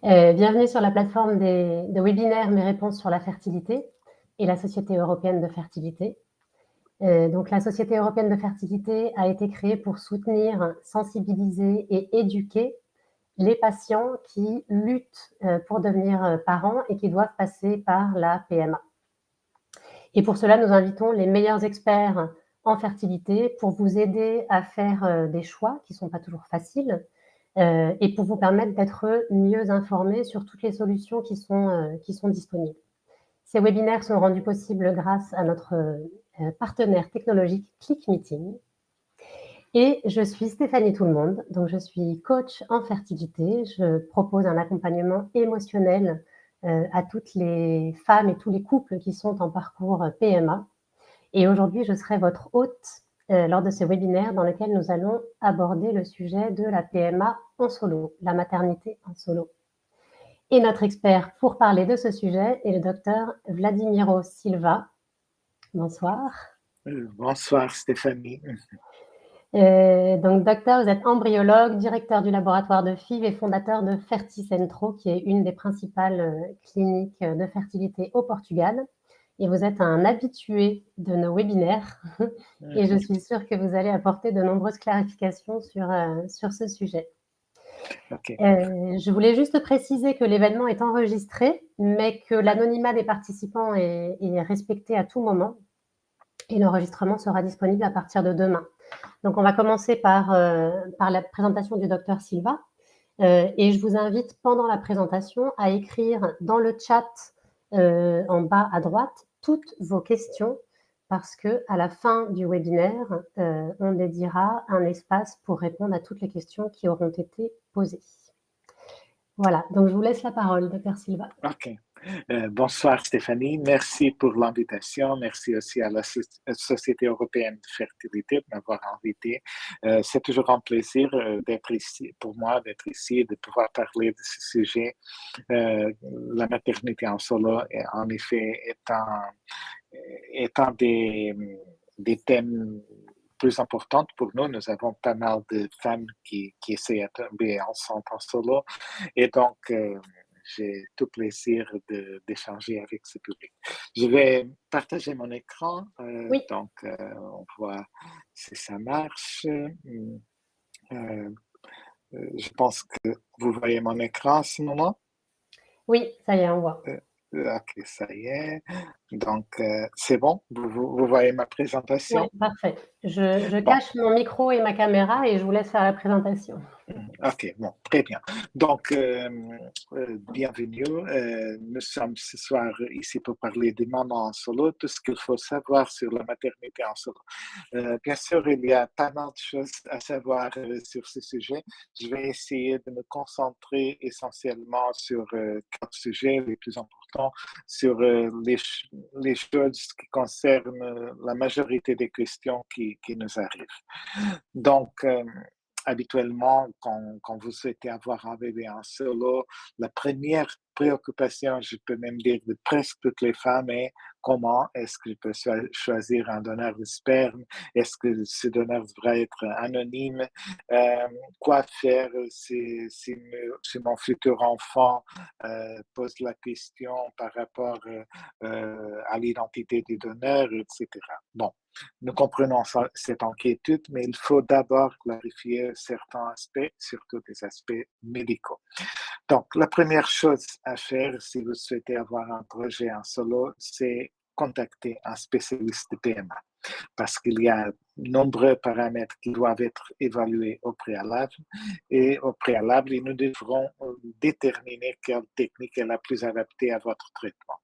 Bienvenue sur la plateforme de webinaires Mes réponses sur la fertilité et la Société européenne de fertilité. Donc la Société européenne de fertilité a été créée pour soutenir, sensibiliser et éduquer les patients qui luttent pour devenir parents et qui doivent passer par la PMA. Et pour cela, nous invitons les meilleurs experts en fertilité pour vous aider à faire des choix qui ne sont pas toujours faciles, et pour vous permettre d'être mieux informés sur toutes les solutions qui sont disponibles. Ces webinaires sont rendus possibles grâce à notre partenaire technologique ClickMeeting. Et je suis Stéphanie Tout-le-Monde, donc je suis coach en fertilité. Je propose un accompagnement émotionnel à toutes les femmes et tous les couples qui sont en parcours PMA. Et aujourd'hui, je serai votre hôte lors de ce webinaire dans lequel nous allons aborder le sujet de la PMA en solo, la maternité en solo. Et notre expert pour parler de ce sujet est le docteur Vladimiro Silva. Bonsoir. Bonsoir Stéphanie. Donc docteur, vous êtes embryologue, directeur du laboratoire de FIV et fondateur de FertiCentro, qui est une des principales cliniques de fertilité au Portugal. Et vous êtes un habitué de nos webinaires et je suis sûre que vous allez apporter de nombreuses clarifications sur ce sujet. Okay. Je voulais juste préciser que l'événement est enregistré, mais que l'anonymat des participants est respecté à tout moment et l'enregistrement sera disponible à partir de demain. Donc on va commencer par la présentation du docteur Silva et je vous invite pendant la présentation à écrire dans le chat en bas à droite toutes vos questions parce qu'à la fin du webinaire, on dédiera un espace pour répondre à toutes les questions qui auront été posées. Voilà, donc je vous laisse la parole, docteur Silva. OK. Bonsoir Stéphanie, merci pour l'invitation, merci aussi à la Société européenne de fertilité de m'avoir invité. C'est toujours un plaisir d'être ici, pour moi, d'être ici et de pouvoir parler de ce sujet. La maternité en solo, en effet, est un des thèmes plus importantes pour nous. Nous avons pas mal de femmes qui essaient de tomber enceinte en solo et donc j'ai tout plaisir d'échanger avec ce public. Je vais partager mon écran, Oui. donc on voit si ça marche. Je pense que vous voyez mon écran à ce moment. Oui, ça y est, on voit. Ok, ça y est. Donc, c'est bon? Vous voyez ma présentation? Oui, parfait. Je cache mon micro et ma caméra et je vous laisse faire la présentation. Ok, bon, très bien. Donc, bienvenue. Nous sommes ce soir ici pour parler des mamans en solo, tout ce qu'il faut savoir sur la maternité en solo. Bien sûr, il y a pas mal de choses à savoir sur ce sujet. Je vais essayer de me concentrer essentiellement sur quatre sujets les plus importants, sur les choses qui concernent la majorité des questions qui nous arrivent. Donc, habituellement, quand vous souhaitez avoir un bébé en solo, la première préoccupation, je peux même dire de presque toutes les femmes, est comment est-ce que je peux choisir un donneur de sperme? Est-ce que ce donneur devrait être anonyme? Quoi faire si mon futur enfant pose la question par rapport à l'identité du donneur, etc. Bon, nous comprenons cette inquiétude, mais il faut d'abord clarifier certains aspects, surtout des aspects médicaux. Donc, la première chose à faire si vous souhaitez avoir un projet en solo, c'est contacter un spécialiste de PMA parce qu'il y a nombreux paramètres qui doivent être évalués au préalable et au préalable, nous devrons déterminer quelle technique est la plus adaptée à votre traitement.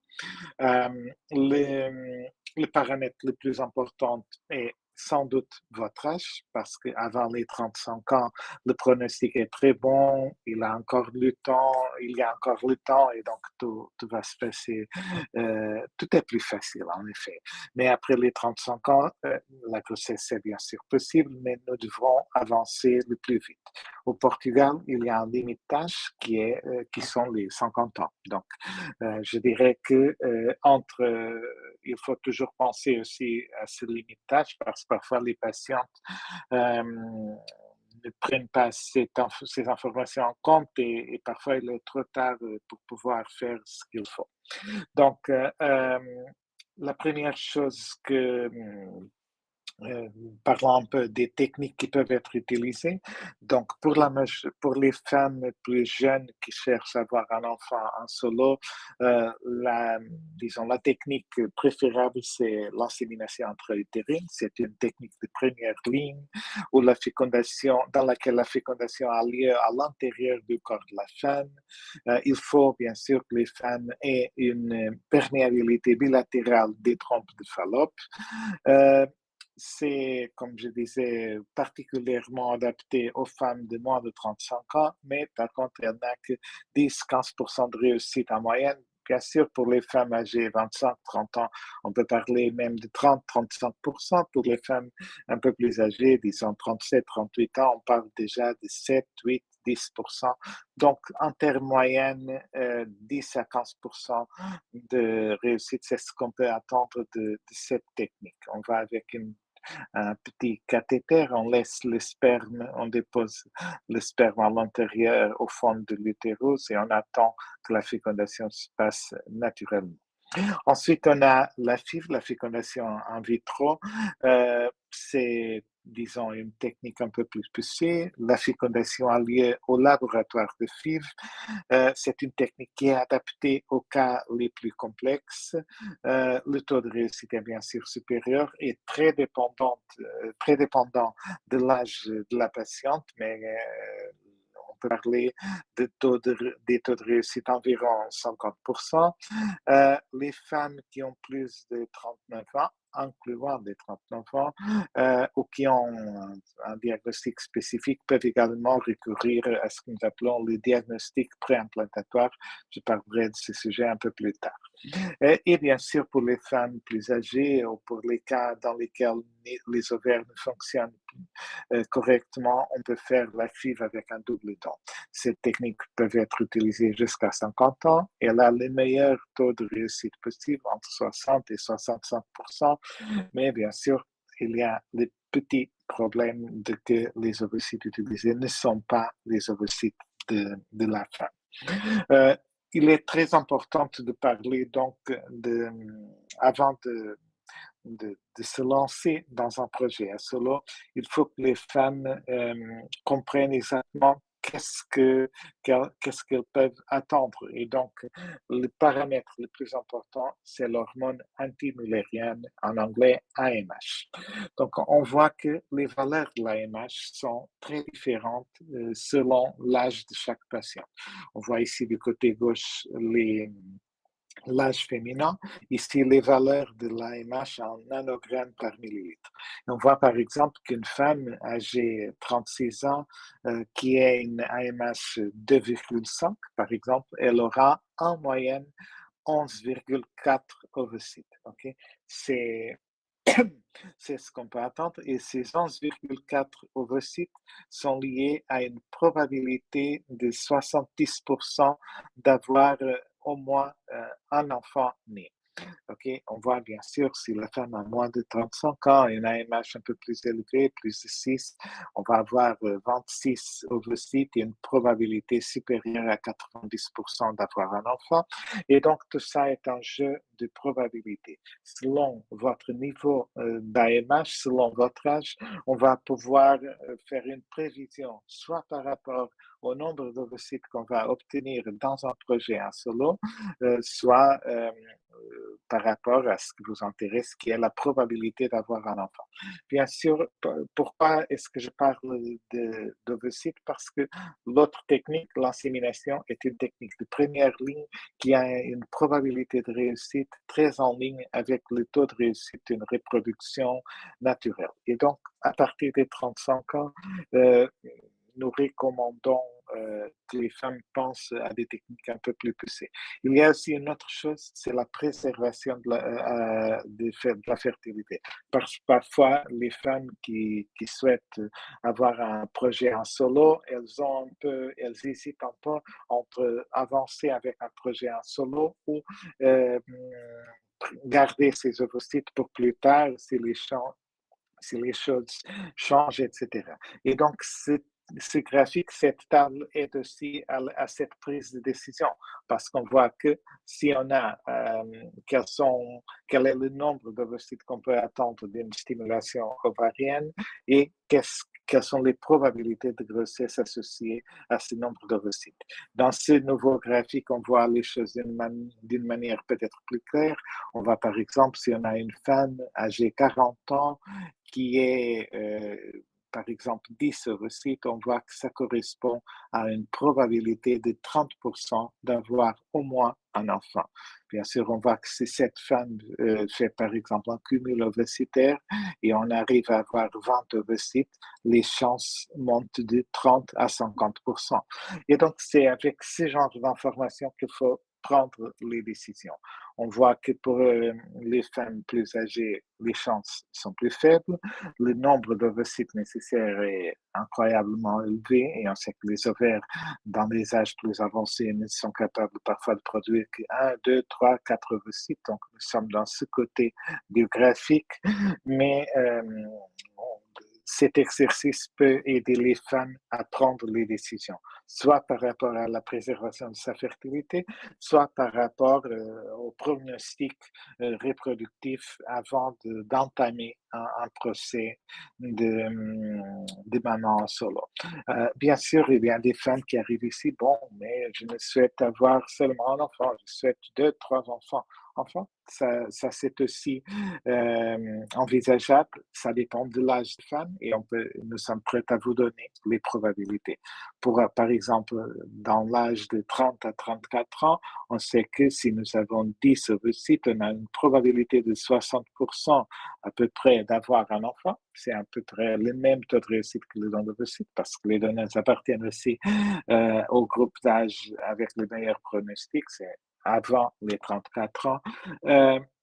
Le paramètre le plus important est sans doute votre âge, parce qu'avant les 35 ans, le pronostic est très bon, il y a encore le temps, et donc tout va se passer, tout est plus facile en effet. Mais après les 35 ans, la grossesse est bien sûr possible, mais nous devrons avancer le plus vite. Au Portugal, il y a un limite d'âge qui sont les 50 ans. Donc, je dirais que il faut toujours penser aussi à ce limite d'âge parce que parfois les patientes ne prennent pas ces informations en compte et parfois il est trop tard pour pouvoir faire ce qu'il faut. Donc, la première chose que parlons un peu des techniques qui peuvent être utilisées. Donc, pour les femmes plus jeunes qui cherchent à avoir un enfant en solo, disons, la technique préférable, c'est l'insémination intra-utérine. C'est une technique de première ligne où dans laquelle la fécondation a lieu à l'intérieur du corps de la femme. Il faut bien sûr que les femmes aient une perméabilité bilatérale des trompes de Fallope. C'est, comme je disais, particulièrement adapté aux femmes de moins de 35 ans, mais par contre, il n'y en a que 10-15% de réussite en moyenne. Bien sûr, pour les femmes âgées 25-30 ans, on peut parler même de 30-35%. Pour les femmes un peu plus âgées, disons 37-38 ans, on parle déjà de 7-8-10%. Donc, en termes moyenne, 10-15% de réussite, c'est ce qu'on peut attendre de cette technique. On va avec un petit cathéter, on laisse le sperme, on dépose le sperme à l'intérieur, au fond de l'utérus, et on attend que la fécondation se passe naturellement. Ensuite, on a la FIV, la fécondation in vitro. C'est, disons, une technique un peu plus poussée. La fécondation a lieu au laboratoire de FIV. C'est une technique qui est adaptée aux cas les plus complexes. Le taux de réussite est bien sûr supérieur et très dépendant de l'âge de la patiente, mais on peut parler des taux de réussite environ 50%. Les femmes qui ont plus de 39 ans, incluant des 39 ans, ou qui ont un diagnostic spécifique, peuvent également recourir à ce que nous appelons le diagnostic préimplantatoire. Je parlerai de ce sujet un peu plus tard. Et bien sûr, pour les femmes plus âgées ou pour les cas dans lesquels les ovaires ne fonctionnent correctement, on peut faire la FIV avec un double don. Ces techniques peuvent être utilisées jusqu'à 50 ans. Et elle a le meilleur taux de réussite possible, entre 60 et 65%. Mais bien sûr, il y a le petit problème de que les ovocytes utilisés ne sont pas les ovocytes de la femme. Il est très important de parler donc avant de se lancer dans un projet à solo, il faut que les femmes comprennent exactement qu'est-ce qu'elles peuvent attendre. Et donc, le paramètre le plus important, c'est l'hormone antimullérienne, en anglais AMH. Donc, on voit que les valeurs de l'AMH sont très différentes selon l'âge de chaque patient. On voit ici du côté gauche l'âge féminin, ici les valeurs de l'AMH en nanogrammes par millilitre. On voit par exemple qu'une femme âgée 36 ans qui a une AMH 2,5 par exemple, elle aura en moyenne 11,4 ovocytes. Okay? C'est ce qu'on peut attendre et ces 11,4 ovocytes sont liés à une probabilité de 70% d'avoir au moins un enfant né. Okay? On voit bien sûr si la femme a moins de 35 ans et une AMH un peu plus élevée, plus de 6, on va avoir 26 ovocytes et une probabilité supérieure à 90% d'avoir un enfant. Et donc, tout ça est un jeu de probabilité. Selon votre niveau d'AMH, selon votre âge, on va pouvoir faire une prévision, soit par rapport au nombre d'ovocytes qu'on va obtenir dans un projet en solo, soit par rapport à ce qui vous intéresse, qui est la probabilité d'avoir un enfant. Bien sûr, pourquoi est-ce que je parle d'ovocytes? Parce que l'autre technique, l'insémination, est une technique de première ligne qui a une probabilité de réussite très en ligne avec le taux de réussite d'une reproduction naturelle. Et donc, à partir des 35 ans, nous recommandons que les femmes pensent à des techniques un peu plus poussées. Il y a aussi une autre chose, c'est la préservation de la fertilité. Parfois, les femmes qui souhaitent avoir un projet en solo, elles hésitent un peu entre avancer avec un projet en solo ou garder ses ovocytes pour plus tard si les si les choses changent, etc. Et donc, ce graphique, cette table aide aussi à cette prise de décision parce qu'on voit que si on a quel est le nombre d'ovocytes qu'on peut attendre d'une stimulation ovarienne et quelles sont les probabilités de grossesse associées à ce nombre d'ovocytes. Dans ce nouveau graphique, on voit les choses d'une manière peut-être plus claire. On voit par exemple si on a une femme âgée 40 ans qui est par exemple 10 ovocytes, on voit que ça correspond à une probabilité de 30% d'avoir au moins un enfant. Bien sûr, on voit que si cette femme fait par exemple un cumul ovocytaire et on arrive à avoir 20 ovocytes, les chances montent de 30 à 50%. Et donc, c'est avec ce genre d'informations qu'il faut prendre les décisions. On voit que pour les femmes plus âgées, les chances sont plus faibles, le nombre d'ovocytes nécessaires est incroyablement élevé et on sait que les ovaires dans les âges plus avancés ne sont capables parfois de produire que 1, 2, 3, 4 ovocytes. Donc nous sommes dans ce côté du graphique, mais cet exercice peut aider les femmes à prendre les décisions, soit par rapport à la préservation de sa fertilité, soit par rapport au pronostic reproductif avant d'entamer un procès de maman en solo. Bien sûr, il y a des femmes qui arrivent ici, bon, mais je ne souhaite avoir seulement un enfant, je souhaite 2, 3 enfants. Enfin, ça c'est aussi envisageable. Ça dépend de l'âge de femme et nous sommes prêts à vous donner les probabilités. Par exemple, dans l'âge de 30 à 34 ans, on sait que si nous avons 10 ovocytes, on a une probabilité de 60% à peu près d'avoir un enfant. C'est à peu près le même taux de réussite que le don d'ovocytes parce que les données appartiennent aussi au groupe d'âge avec le meilleur pronostic. C'est avant les 34 ans.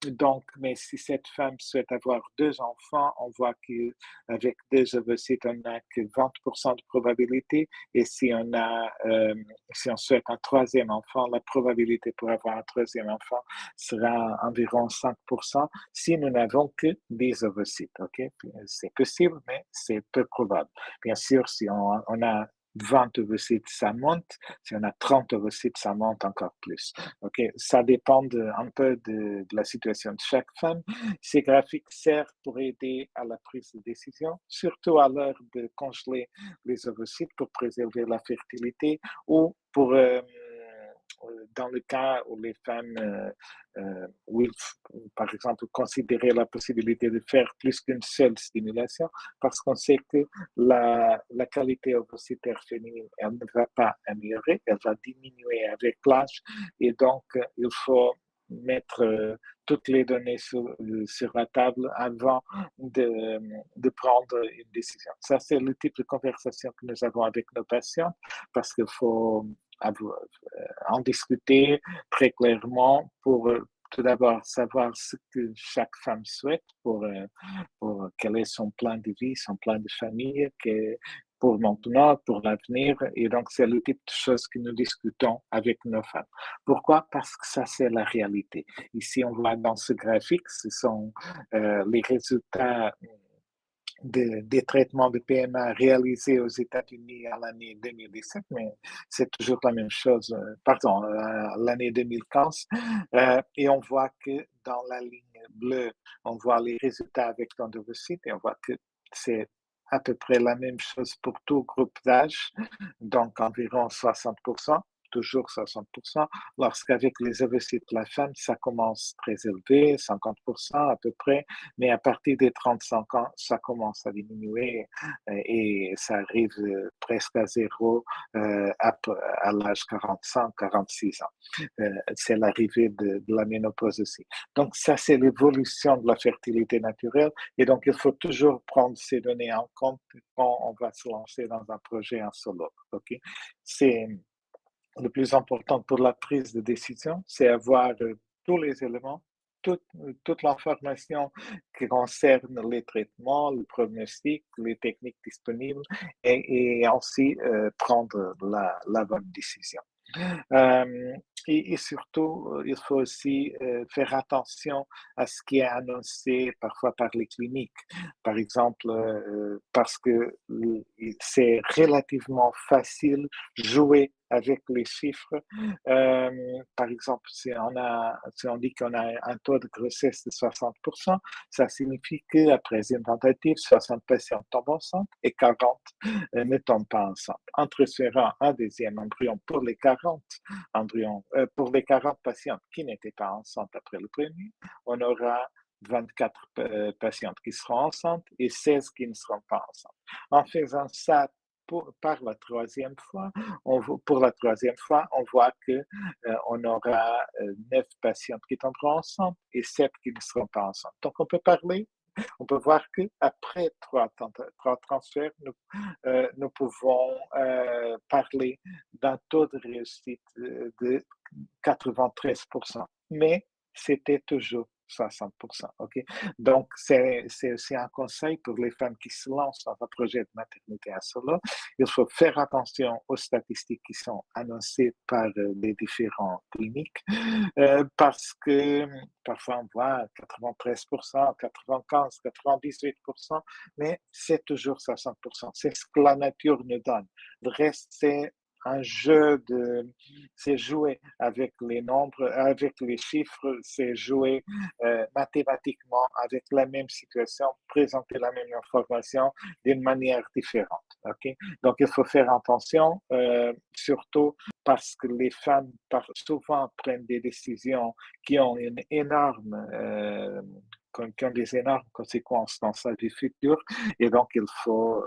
Donc, mais si cette femme souhaite avoir 2 enfants, on voit qu'avec 2 ovocytes, on n'a que 20% de probabilité. Et si on souhaite un 3e enfant, la probabilité pour avoir un 3e enfant sera environ 5% si nous n'avons que 10 ovocytes. Okay? C'est possible, mais c'est peu probable. Bien sûr, si on a 20 ovocytes, ça monte. Si on a 30 ovocytes, ça monte encore plus. Okay? Ça dépend un peu de la situation de chaque femme. Ces graphiques servent pour aider à la prise de décision, surtout à l'heure de congeler les ovocytes pour préserver la fertilité ou pour dans le cas où les femmes will, par exemple, considérer la possibilité de faire plus qu'une seule stimulation, parce qu'on sait que la qualité ovocytaire féminine, elle ne va pas améliorer, elle va diminuer avec l'âge, et donc il faut mettre toutes les données sur la table avant de prendre une décision. Ça, c'est le type de conversation que nous avons avec nos patients, parce qu'il faut en discuter très clairement pour tout d'abord savoir ce que chaque femme souhaite pour quel est son plan de vie, son plan de famille, pour maintenant, pour l'avenir. Et donc, c'est le type de choses que nous discutons avec nos femmes. Pourquoi? Parce que ça, c'est la réalité. Ici, on voit dans ce graphique, ce sont les résultats des traitements de PMA réalisés aux États-Unis à l'année 2017, mais c'est toujours la même chose, pardon, l'année 2015. Et on voit que dans la ligne bleue, on voit les résultats avec l'endovocyte et on voit que c'est à peu près la même chose pour tout groupe d'âge, donc environ 60%. Toujours 60%, lorsqu'avec les ovocytes de la femme, ça commence très élevé, 50% à peu près, mais à partir des 35 ans, ça commence à diminuer et ça arrive presque à zéro à l'âge 45, 46 ans. C'est l'arrivée de la ménopause aussi. Donc ça, c'est l'évolution de la fertilité naturelle et donc il faut toujours prendre ces données en compte quand on va se lancer dans un projet en solo. Okay? C'est le plus important pour la prise de décision, c'est avoir tous les éléments, toute l'information qui concerne les traitements, le pronostic, les techniques disponibles et ainsi prendre la bonne décision. Euh, et surtout, il faut aussi faire attention à ce qui est annoncé parfois par les cliniques. Par exemple, parce que c'est relativement facile jouer avec les chiffres. Par exemple, si on dit qu'on a un taux de grossesse de 60%, ça signifie qu'après une tentative, 60 patients tombent enceintes et 40 ne tombent pas enceintes. En transférant un deuxième embryon pour les 40 embryons, pour les 40 patientes qui n'étaient pas enceintes après le premier, on aura 24 patientes qui seront enceintes et 16 qui ne seront pas enceintes. En faisant ça par la troisième fois, pour la troisième fois, on voit que on aura 9 patientes qui tomberont enceintes et 7 qui ne seront pas enceintes. Donc, on peut voir qu'après trois transferts, nous pouvons parler d'un taux de réussite de 93%. Mais c'était toujours 60%. Okay? Donc, c'est aussi un conseil pour les femmes qui se lancent dans un projet de maternité à solo. Il faut faire attention aux statistiques qui sont annoncées par les différentes cliniques parce que parfois on voit 93%, 95%, 98%, mais c'est toujours 60%. C'est ce que la nature nous donne. Le reste, un jeu c'est jouer avec les nombres, avec les chiffres, c'est jouer mathématiquement avec la même situation, présenter la même information d'une manière différente. Okay? Donc, il faut faire attention, surtout parce que les femmes souvent prennent des décisions qui ont une énorme qui ont des énormes conséquences dans sa vie future et donc il faut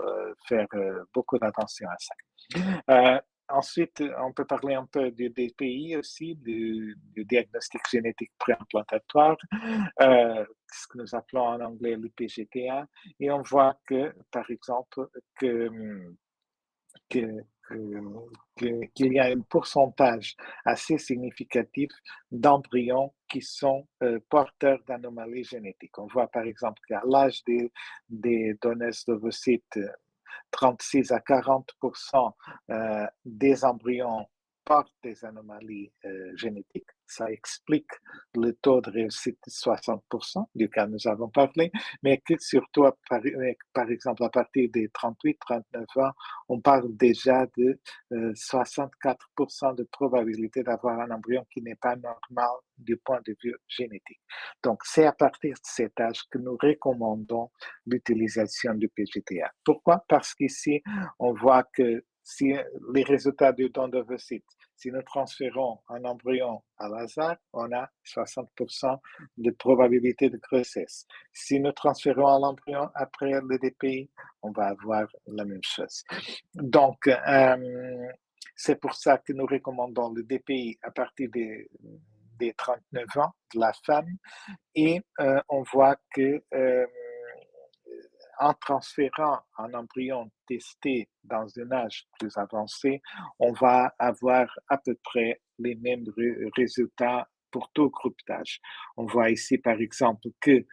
faire beaucoup d'attention à ça. Ensuite, on peut parler un peu des DPI aussi, du diagnostic génétique préimplantatoire, ce que nous appelons en anglais le PGTA, et on voit que, par exemple, que, qu'il y a un pourcentage assez significatif d'embryons qui sont porteurs d'anomalies génétiques. On voit par exemple qu'à l'âge des donneuses d'ovocytes, 36 à 40% des embryons portent des anomalies génétiques. Ça explique le taux de réussite de 60%, duquel nous avons parlé, mais que surtout, par exemple, à partir des 38-39 ans, on parle déjà de 64% de probabilité d'avoir un embryon qui n'est pas normal du point de vue génétique. Donc, c'est à partir de cet âge que nous recommandons l'utilisation du PGTA. Pourquoi? Parce qu'ici, on voit que si les résultats du don d'ovocytes, si nous transférons un embryon à hasard, on a 60% de probabilité de grossesse. Si nous transférons l'embryon après le DPI, on va avoir la même chose. Donc, c'est pour ça que nous recommandons le DPI à partir des 39 ans de la femme et on voit que en transférant un embryon testé dans un âge plus avancé, on va avoir à peu près les mêmes résultats pour tout groupe d'âge. On voit ici, par exemple, que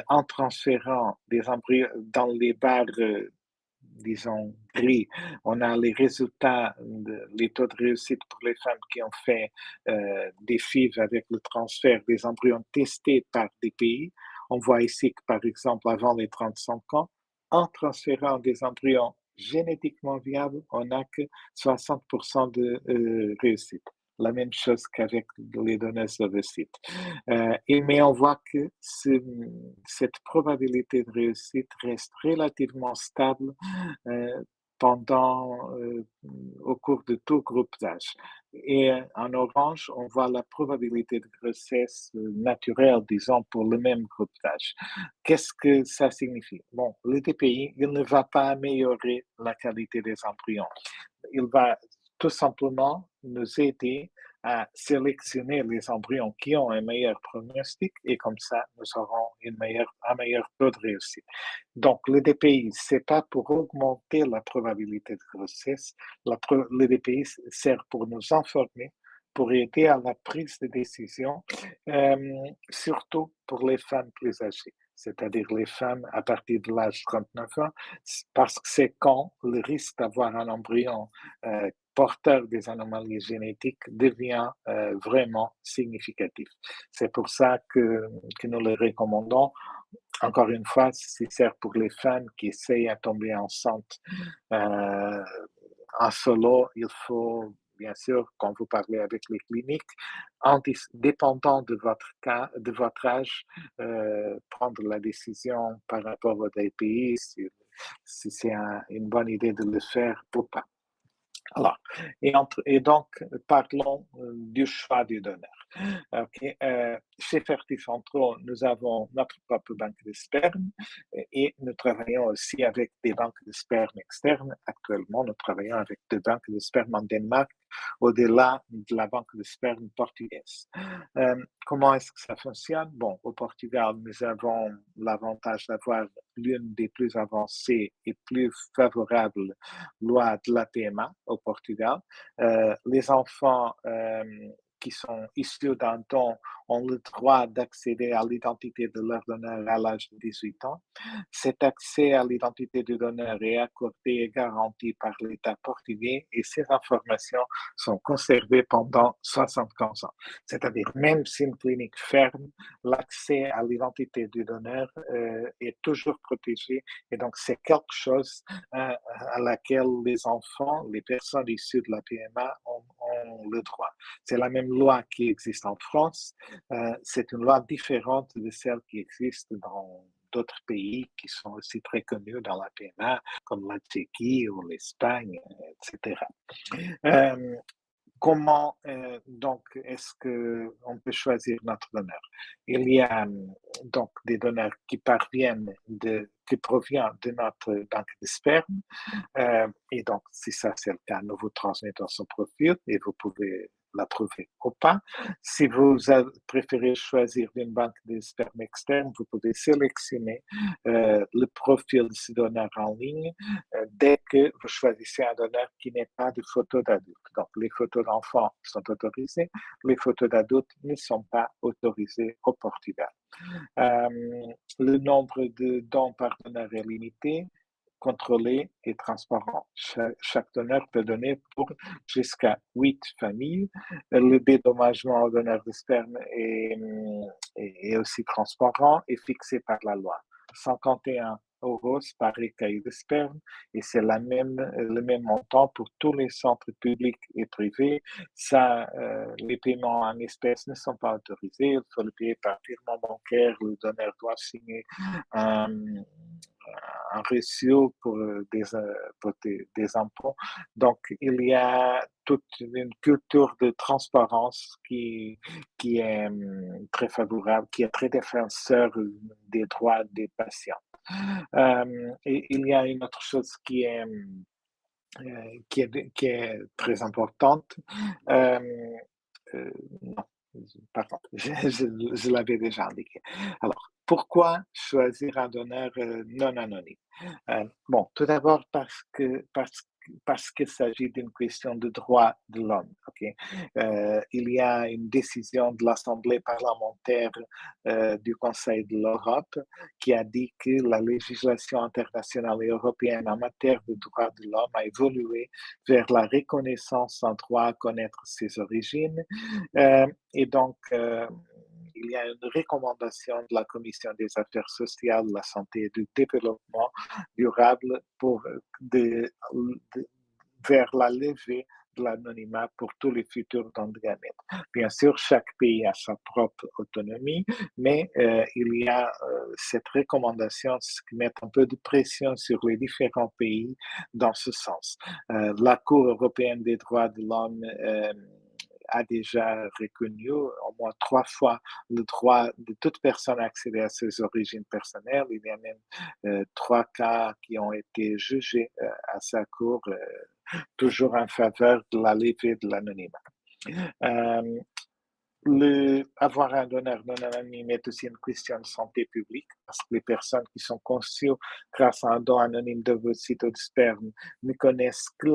en transférant des embryons dans les barres disons, gris. On a les résultats, les taux de réussite pour les femmes qui ont fait des FIV avec le transfert des embryons testés par des pays. On voit ici que, par exemple, avant les 35 ans, en transférant des embryons génétiquement viables, on n'a que 60% de réussite. La même chose qu'avec les données d'ovocytes. Mais on voit que cette probabilité de réussite reste relativement stable au cours de tout groupe d'âge. Et en orange, on voit la probabilité de grossesse naturelle, disons, pour le même groupe d'âge. Qu'est-ce que ça signifie? Bon, le DPI, il ne va pas améliorer la qualité des embryons. Il va tout simplement nous aider à sélectionner les embryons qui ont un meilleur pronostic et comme ça, nous aurons un meilleur taux de réussite. Donc, le DPI, c'est pas pour augmenter la probabilité de grossesse. Le DPI sert pour nous informer, pour aider à la prise de décision, surtout pour les femmes plus âgées. c'est-à-dire les femmes à partir de l'âge de 39 ans, parce que c'est quand le risque d'avoir un embryon porteur des anomalies génétiques devient vraiment significatif. C'est pour ça que nous le recommandons. Encore une fois, c'est sert pour les femmes qui essayent de tomber enceinte euh, en solo. Il faut, bien sûr, quand vous parlez avec les cliniques, dépendant de votre cas, de votre âge, prendre la décision par rapport au DPI, si c'est une bonne idée de le faire ou pas. Alors, et donc, parlons du choix du donneur. Okay. Chez Ferticentro, nous avons notre propre banque de sperme et nous travaillons aussi avec des banques de sperme externes. Actuellement, nous travaillons avec deux banques de sperme en Danemark, au-delà de la banque de sperme portugaise. Comment est-ce que ça fonctionne? Bon, au Portugal, nous avons l'avantage d'avoir l'une des plus avancées et plus favorables lois de la PMA au Portugal. Les enfants qui sont issus d'un don ont le droit d'accéder à l'identité de leur donneur à l'âge de 18 ans. Cet accès à l'identité du donneur est accordé et garanti par l'État portugais et ces informations sont conservées pendant 75 ans. C'est-à-dire, même si une clinique ferme, l'accès à l'identité du donneur est toujours protégé et donc c'est quelque chose à laquelle les enfants, les personnes issues de la PMA ont le droit. C'est la même loi qui existe en France. C'est une loi différente de celle qui existe dans d'autres pays qui sont aussi très connus dans la PMA, comme la Tchéquie ou l'Espagne, etc. Comment donc est-ce qu'on peut choisir notre donneur? Il y a donc des donneurs qui proviennent de notre banque de sperme. Et donc, si ça c'est le cas, nous vous transmettons son profil et vous pouvez l'approuver ou pas. Si vous préférez choisir une banque de sperme externe, vous pouvez sélectionner le profil de ce donneur en ligne dès que vous choisissez un donneur qui n'est pas de photos d'adultes. Donc, les photos d'enfants sont autorisées, les photos d'adultes ne sont pas autorisées au Portugal. Le nombre de dons par donneur est limité, contrôlé et transparent. Chaque donneur peut donner pour jusqu'à 8 familles. Le dédommagement au donneur de sperme est aussi transparent et fixé par la loi. 51 € par recueil de sperme et c'est le même montant pour tous les centres publics et privés. Ça, les paiements en espèces ne sont pas autorisés. Il faut le payer par virement bancaire. Le donneur doit signer un reçu pour des impôts. Donc, il y a toute une culture de transparence qui est très favorable, qui est très défenseur des droits des patients. Et il y a une autre chose qui est très importante. Non, pardon, je l'avais déjà indiqué. Alors, pourquoi choisir un donneur non anonyme? Bon, tout d'abord parce qu'il s'agit d'une question de droit de l'homme. Okay? Il y a une décision de l'Assemblée parlementaire du Conseil de l'Europe qui a dit que la législation internationale et européenne en matière de droits de l'homme a évolué vers la reconnaissance en droit à connaître ses origines. Et donc, il y a une recommandation de la Commission des affaires sociales, de la santé et du développement durable vers la levée de l'anonymat pour tous les futurs dons de gamètes. Bien sûr, chaque pays a sa propre autonomie, mais il y a cette recommandation qui met un peu de pression sur les différents pays dans ce sens. La Cour européenne des droits de l'homme a déjà reconnu au moins 3 fois le droit de toute personne à accéder à ses origines personnelles. Il y a même 3 cas qui ont été jugés à sa cour, toujours en faveur de la levée de l'anonymat. Avoir un donneur non anonyme est aussi une question de santé publique parce que les personnes qui sont conçues grâce à un don anonyme d'ovocytes ou de sperme ne connaissent que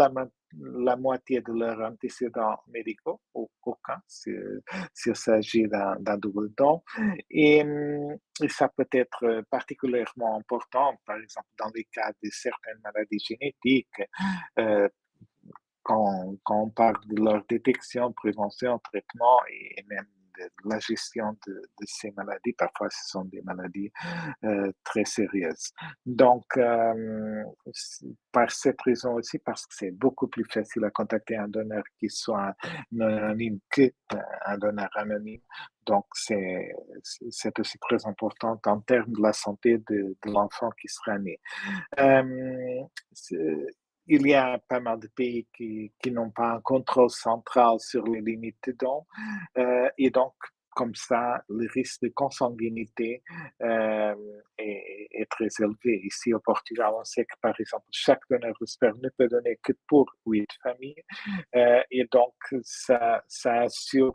la moitié de leurs antécédents médicaux, ou aucun, s'il s'agit d'un double don. Et ça peut être particulièrement important, par exemple, dans les cas de certaines maladies génétiques, euh, quand on parle de leur détection, prévention, traitement et même de la gestion de ces maladies. Parfois, ce sont des maladies très sérieuses. Donc, par cette raison aussi, parce que c'est beaucoup plus facile à contacter un donneur qui soit non anonyme qu'un donneur anonyme. Donc, c'est aussi très important en termes de la santé de l'enfant qui sera né. Euh, il y a pas mal de pays qui n'ont pas un contrôle central sur les limites de dons et donc, comme ça, le risque de consanguinité est très élevé. Ici, au Portugal, on sait que, par exemple, chaque donneur de sperme ne peut donner que pour 8 familles et donc, ça assure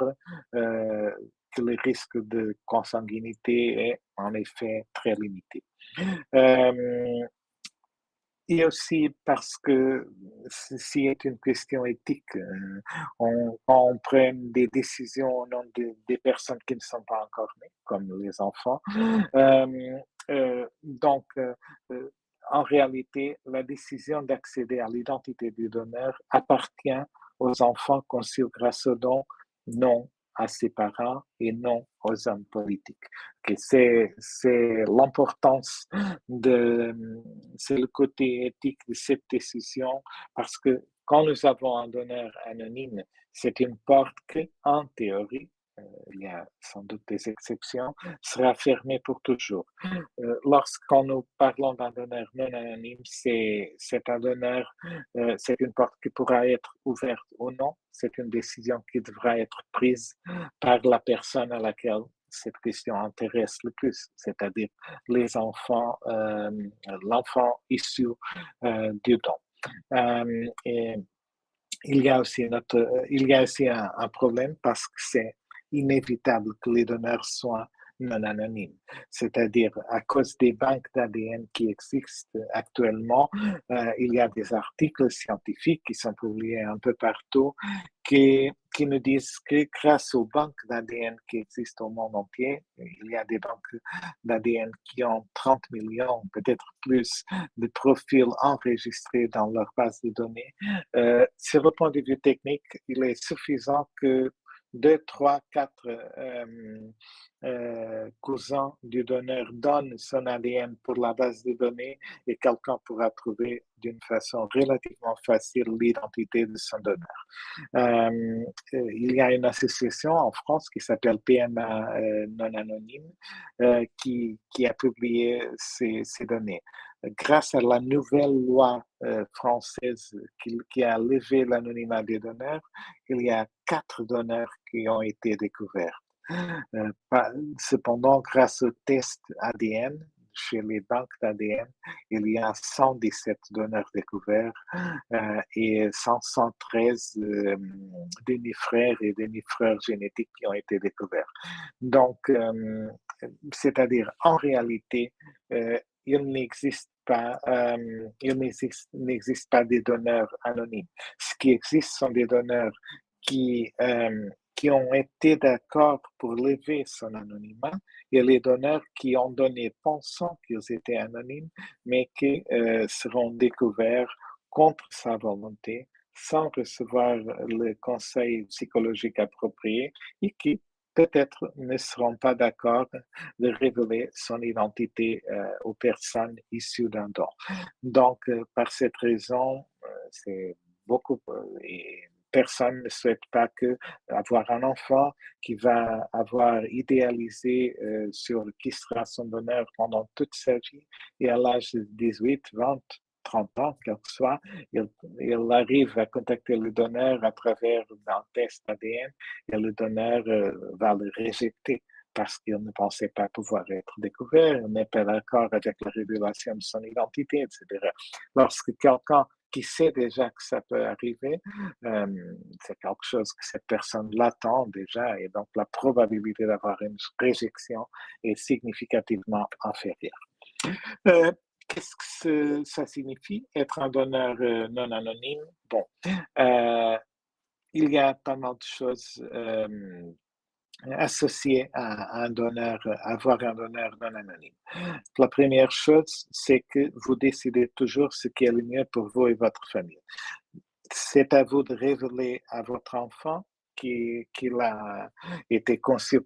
que le risque de consanguinité est en effet très limité. Euh, et aussi parce que ceci est une question éthique. Quand on prend des décisions au nom des personnes qui ne sont pas encore nées, comme les enfants. Euh, donc, en réalité, la décision d'accéder à l'identité du donneur appartient aux enfants conçus grâce au don, non à ses parents et non aux hommes politiques. Okay, c'est l'importance de, c'est le côté éthique de cette décision parce que quand nous avons un donneur anonyme, c'est une porte qui, en théorie, il y a sans doute des exceptions, sera fermée pour toujours. Lorsqu'on nous parlons d'un donneur non anonyme, c'est un donneur, c'est une porte qui pourra être ouverte ou non. C'est une décision qui devra être prise par la personne à laquelle cette question intéresse le plus, c'est-à-dire les enfants, l'enfant issu du don. Et il y a aussi un problème parce que c'est inévitable que les donneurs soient non anonymes. C'est-à-dire, à cause des banques d'ADN qui existent actuellement, il y a des articles scientifiques qui sont publiés un peu partout qui nous disent que grâce aux banques d'ADN qui existent au monde entier, il y a des banques d'ADN qui ont 30 millions, peut-être plus, de profils enregistrés dans leur base de données. Sur le point de vue technique, il est suffisant que 2, 3, 4 cousins du donneur donnent son ADN pour la base de données et quelqu'un pourra trouver d'une façon relativement facile l'identité de son donneur. Il y a une association en France qui s'appelle PMA non anonyme qui a publié ces données. Grâce à la nouvelle loi française qui a levé l'anonymat des donneurs, il y a 4 donneurs qui ont été découverts. Cependant, grâce au test ADN, chez les banques d'ADN, il y a 117 donneurs découverts et 113 demi-frères et demi-frères génétiques qui ont été découverts. Donc, c'est-à-dire, en réalité, il n'existe pas, des donneurs anonymes. Ce qui existe sont des donneurs qui ont été d'accord pour lever son anonymat et les donneurs qui ont donné pensant qu'ils étaient anonymes, mais qui seront découverts contre sa volonté, sans recevoir le conseil psychologique approprié et qui peut-être ne seront pas d'accord de révéler son identité aux personnes issues d'un don. Donc, par cette raison, c'est beaucoup et personne ne souhaite pas que avoir un enfant qui va avoir idéalisé sur qui sera son donneur pendant toute sa vie et à l'âge de 18, 20, 30 ans, quel que soit, il arrive à contacter le donneur à travers un test ADN et le donneur va le rejeter parce qu'il ne pensait pas pouvoir être découvert, il n'est pas d'accord avec la révélation de son identité, etc. Lorsque quelqu'un qui sait déjà que ça peut arriver, c'est quelque chose que cette personne l'attend déjà et donc la probabilité d'avoir une réjection est significativement inférieure. Qu'est-ce que ça signifie, être un donneur non anonyme? Bon, euh, il y a pas mal de choses associées à un donneur, à avoir un donneur non anonyme. La première chose, c'est que vous décidez toujours ce qui est le mieux pour vous et votre famille. C'est à vous de révéler à votre enfant qu'il a été conçu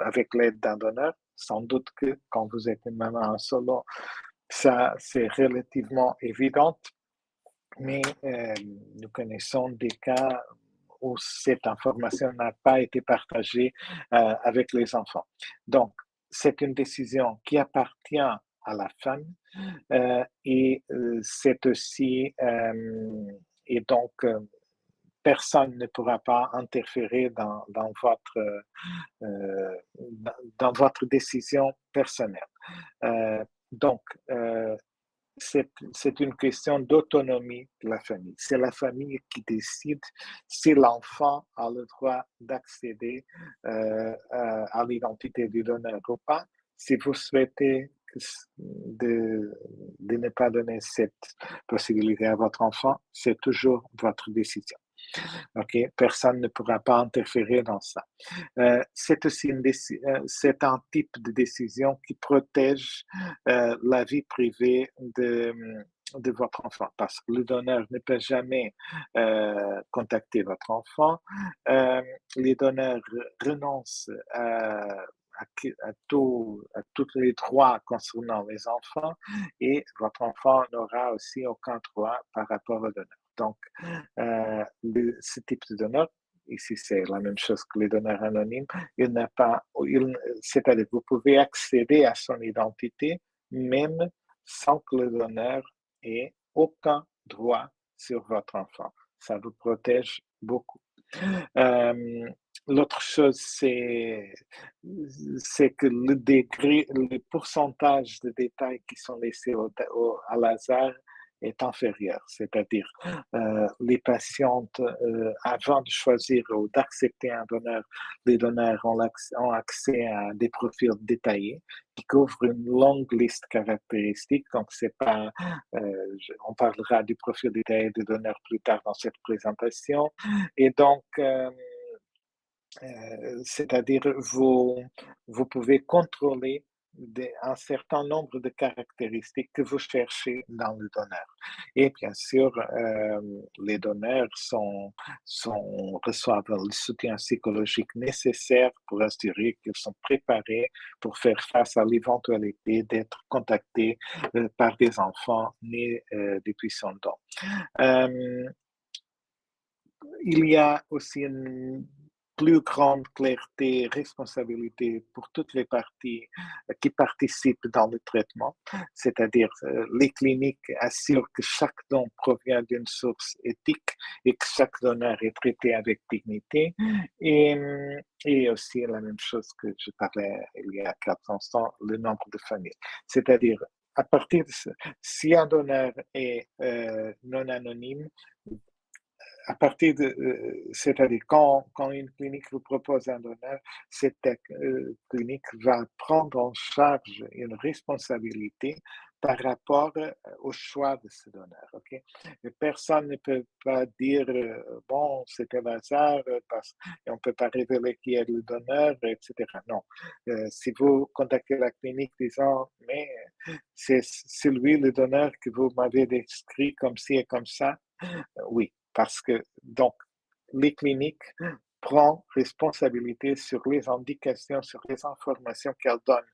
avec l'aide d'un donneur. Sans doute que quand vous êtes une maman en solo, ça c'est relativement évident, mais nous connaissons des cas où cette information n'a pas été partagée avec les enfants. Donc, c'est une décision qui appartient à la femme et c'est aussi, et donc, personne ne pourra pas interférer euh, dans votre décision personnelle. Donc, c'est une question d'autonomie de la famille. C'est la famille qui décide si l'enfant a le droit d'accéder à l'identité du donneur ou pas. Si vous souhaitez de ne pas donner cette possibilité à votre enfant, c'est toujours votre décision. OK? Personne ne pourra pas interférer dans ça. C'est aussi c'est un type de décision qui protège la vie privée de votre enfant, parce que le donneur ne peut jamais contacter votre enfant. Les donneurs renoncent à tous les droits concernant les enfants et votre enfant n'aura aussi aucun droit par rapport au donneur. Donc, ce type de donneur, ici c'est la même chose que les donneurs anonymes, il n'a pas, c'est-à-dire vous pouvez accéder à son identité même sans que le donneur ait aucun droit sur votre enfant. Ça vous protège beaucoup. L'autre chose, c'est que le degré, le pourcentage de détails qui sont laissés à hasard est inférieur. C'est-à-dire, les patientes, avant de choisir ou d'accepter un donneur, les donneurs ont accès à des profils détaillés qui couvrent une longue liste de caractéristiques. Donc, c'est pas, on parlera du profil détaillé des donneurs plus tard dans cette présentation. Et donc, c'est-à-dire vous pouvez contrôler un certain nombre de caractéristiques que vous cherchez dans le donneur. Et bien sûr, les donneurs reçoivent le soutien psychologique nécessaire pour assurer qu'ils sont préparés pour faire face à l'éventualité d'être contactés par des enfants nés depuis son don. Il y a aussi une plus grande clarté et responsabilité pour toutes les parties qui participent dans le traitement, c'est-à-dire les cliniques assurent que chaque don provient d'une source éthique et que chaque donneur est traité avec dignité. Et, et aussi la même chose que je parlais il y a quelques instants, le nombre de familles. C'est-à-dire, à partir de si un donneur est non anonyme, à partir de, c'est-à-dire quand une clinique vous propose un donneur, cette clinique va prendre en charge une responsabilité par rapport au choix de ce donneur. Okay? Et personne ne peut pas dire, bon, c'était le hasard, parce qu'on ne peut pas révéler qui est le donneur, etc. Non. Si vous contactez la clinique disant, mais c'est lui le donneur que vous m'avez décrit comme ci et comme ça, oui, parce que donc les cliniques prennent responsabilité sur les indications, sur les informations qu'elles donnent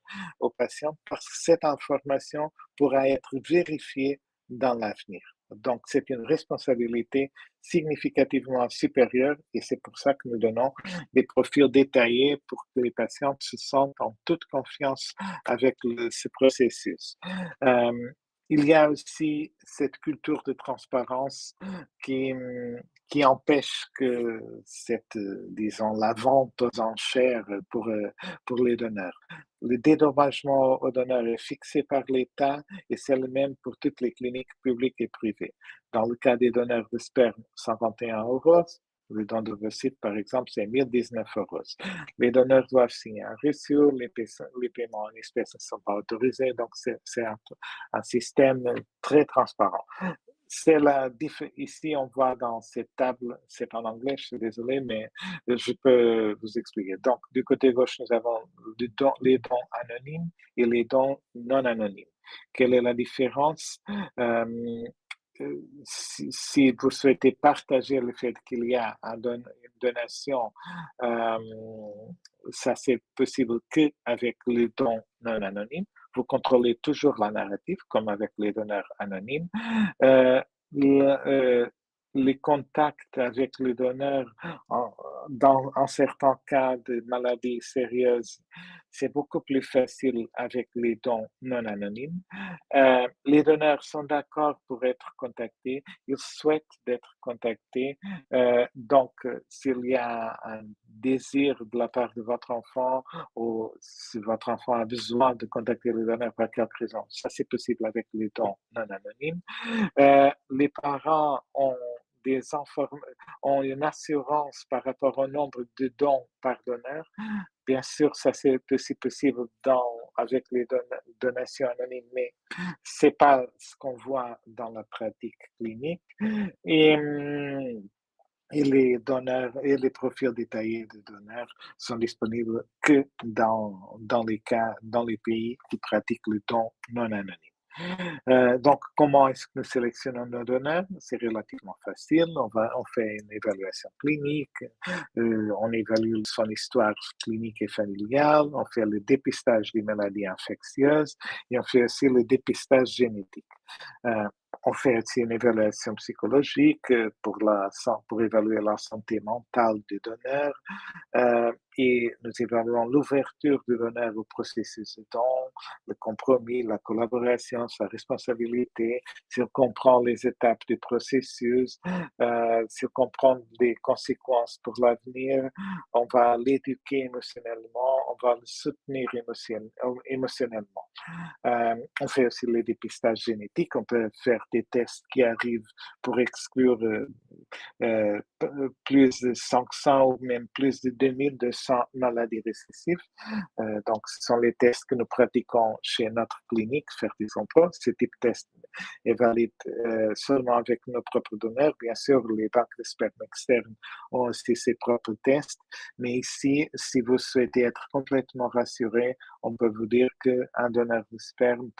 aux patients, parce que cette information pourra être vérifiée dans l'avenir. Donc, c'est une responsabilité significativement supérieure et c'est pour ça que nous donnons des profils détaillés pour que les patients se sentent en toute confiance avec ce processus. Euh, il y a aussi cette culture de transparence qui, qui empêche que disons, la vente aux enchères pour les donneurs. Le dédommagement aux donneurs est fixé par l'État et c'est le même pour toutes les cliniques publiques et privées. Dans le cas des donneurs de sperme, 121 euros. Le don d'ovocytes, par exemple, c'est 1019 euros. Les donneurs doivent signer un reçu, les paiements en espèces ne sont pas autorisés, donc c'est un système très transparent. Ici, on voit dans cette table, c'est en anglais, je suis désolé, mais je peux vous expliquer. Donc, du côté gauche, nous avons les dons anonymes et les dons non anonymes. Quelle est la différence? Si vous souhaitez partager le fait qu'il y a une donation, ça c'est possible qu'avec les dons non anonymes. Vous contrôlez toujours la narrative, comme avec les donneurs anonymes. Euh, les contacts avec le donneur, dans certains cas de maladies sérieuses, c'est beaucoup plus facile avec les dons non anonymes. Les donneurs sont d'accord pour être contactés, ils souhaitent être contactés. Donc, s'il y a un désir de la part de votre enfant ou si votre enfant a besoin de contacter le donneur par quelque raison, ça c'est possible avec les dons non anonymes. Les parents ont une assurance par rapport au nombre de dons par donneur. Bien sûr, ça c'est aussi possible avec les donations anonymes, mais c'est pas ce qu'on voit dans la pratique clinique. Et, et les donneurs et les profils détaillés de donneurs sont disponibles que dans les pays qui pratiquent le don non anonyme. Donc, comment est-ce que nous sélectionnons nos donneurs? C'est relativement facile. On fait une évaluation clinique, on évalue son histoire clinique et familiale, on fait le dépistage des maladies infectieuses et on fait aussi le dépistage génétique. On fait aussi une évaluation psychologique pour évaluer la santé mentale du donneur. Et nous évaluons l'ouverture du donneur au processus de don, le compromis, la collaboration, sa responsabilité, s'il comprend les étapes du processus, s'il comprend les conséquences pour l'avenir, on va l'éduquer émotionnellement, on va le soutenir émotionnellement. On fait aussi les dépistages génétiques, on peut faire des tests qui arrivent pour exclure plus de 500 ou même plus de 2200 maladies récessives. Donc, ce sont les tests que nous pratiquons chez notre clinique Fertis Emploi. Ce type de test est valide seulement avec nos propres donneurs. Bien sûr, les banques de sperme externes ont aussi ses propres tests. Mais ici, si vous souhaitez être complètement rassuré, on peut vous dire qu'un donneur de sperme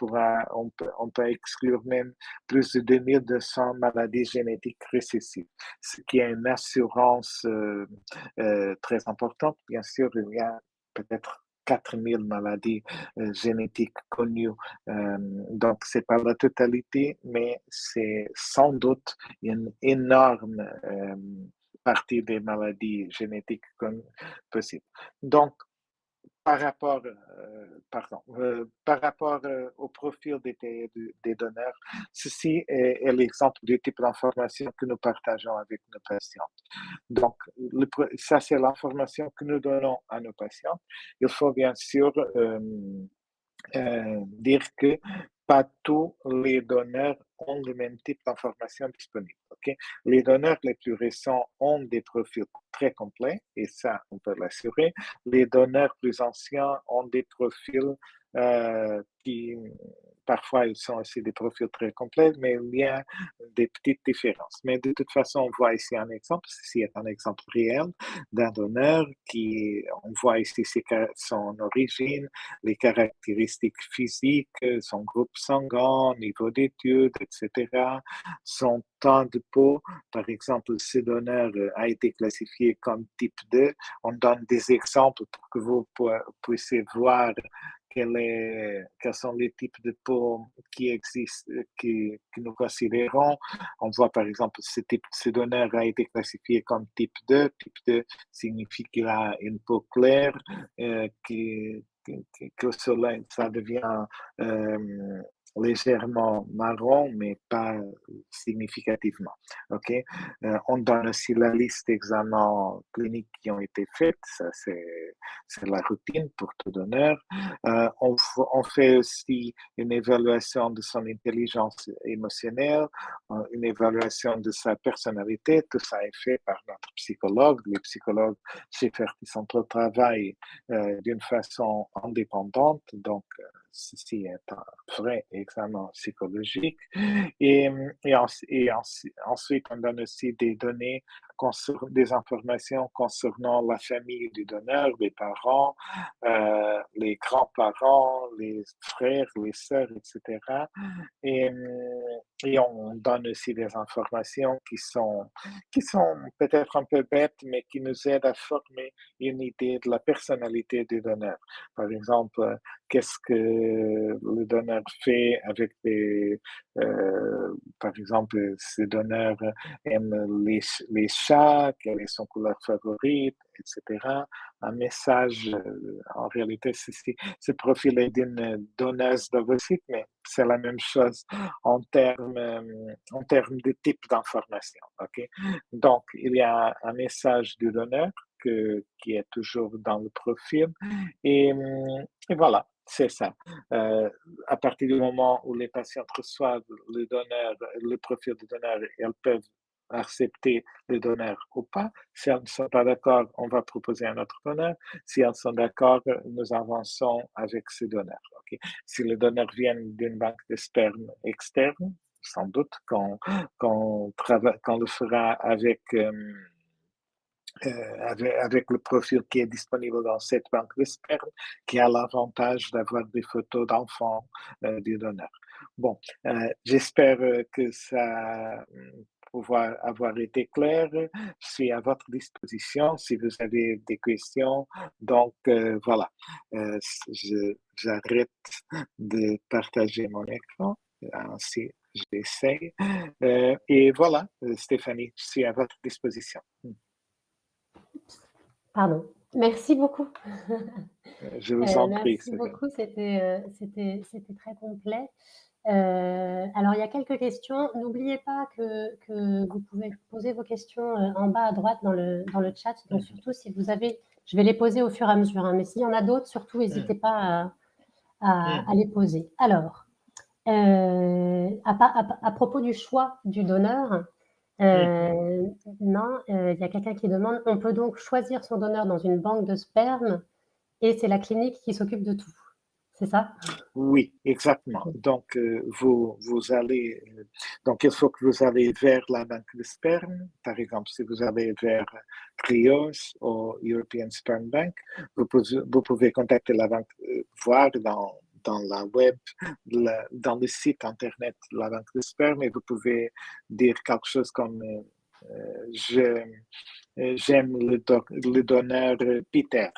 on peut exclure même plus de 2200 maladies génétiques récessives, ce qui est une assurance très importante. Bien sûr, il y a peut-être 4000 maladies génétiques connues. Donc, ce n'est pas la totalité, mais c'est sans doute une énorme partie des maladies génétiques possibles. Donc, par rapport, par rapport au profil des donneurs, ceci est l'exemple du type d'information que nous partageons avec nos patients. Donc, ça, c'est l'information que nous donnons à nos patients. Il faut bien sûr dire que pas tous les donneurs ont le même type d'information disponible. Okay? Les donneurs les plus récents ont des profils très complets, et ça, on peut l'assurer. Les donneurs plus anciens ont des profils qui, parfois, ils sont aussi des profils très complets, mais il y a des petites différences. Mais de toute façon, on voit ici un exemple, ceci est un exemple réel d'un donneur on voit ici son origine, les caractéristiques physiques, son groupe sanguin, niveau d'études, etc., son temps de peau. Par exemple, ce donneur a été classifié comme type 2. On donne des exemples pour que vous puissiez voir quels sont les types de peau qui existent, que nous considérons. On voit par exemple ce donneur a été classifié comme type 2. Type 2 signifie qu'il a une peau claire, qu'au soleil, ça devient légèrement marron, mais pas significativement. On donne aussi la liste d'examens cliniques qui ont été faits. Ça, c'est c'est la routine pour tout donneur. On fait aussi une évaluation de son intelligence émotionnelle, une évaluation de sa personnalité. Tout ça est fait par notre psychologue. Les psychologues chez Ferti Centre travaillent d'une façon indépendante, donc ceci est un vrai examen psychologique. Ensuite, on donne aussi des données, des informations concernant la famille du donneur, les parents, les grands-parents, les frères, les sœurs, etc. Et, et on donne aussi des informations qui sont peut-être un peu bêtes, mais qui nous aident à former une idée de la personnalité du donneur. Par exemple, qu'est-ce que le donneur fait avec par exemple, ce donneur aime les chats, quelle est son couleur favorite, etc. Un message, en réalité, ce profil est d'une donneuse d'ovocytes, mais c'est la même chose en termes de type d'information. Okay? Donc, il y a un message du donneur qui est toujours dans le profil et voilà. C'est ça. À partir du moment où les patients reçoivent le profil du donneur, elles peuvent accepter le donneur ou pas. Si elles ne sont pas d'accord, on va proposer un autre donneur. Si elles sont d'accord, nous avançons avec ce donneur. Okay? Si le donneur vient d'une banque de sperme externe, sans doute qu'on le fera avec le profil qui est disponible dans cette banque de sperme, qui a l'avantage d'avoir des photos d'enfants du donneur. Bon, j'espère que ça pouvoir avoir été clair. Je suis à votre disposition si vous avez des questions. Donc, voilà, j'arrête de partager mon écran. Ainsi, j'essaie. Et voilà, Stéphanie, je suis à votre disposition. Pardon. Merci beaucoup. Je vous en prie. Merci beaucoup, c'était très complet. Alors, il y a quelques questions. N'oubliez pas que vous pouvez poser vos questions en bas à droite dans le chat. Donc, surtout, si vous avez... Je vais les poser au fur et à mesure, hein, mais s'il y en a d'autres, surtout, n'hésitez pas à les poser. Alors, à propos du choix du donneur, non, il y a quelqu'un qui demande, on peut donc choisir son donneur dans une banque de sperme et c'est la clinique qui s'occupe de tout. C'est ça? Oui, exactement. Donc, vous allez, donc il faut que vous allez vers la banque de sperme. Par exemple, si vous allez vers Krios ou European Sperm Bank, vous pouvez contacter la banque, voir dans la web, dans le site internet de la banque de sperme, et vous pouvez dire quelque chose comme j'aime le donneur Peter,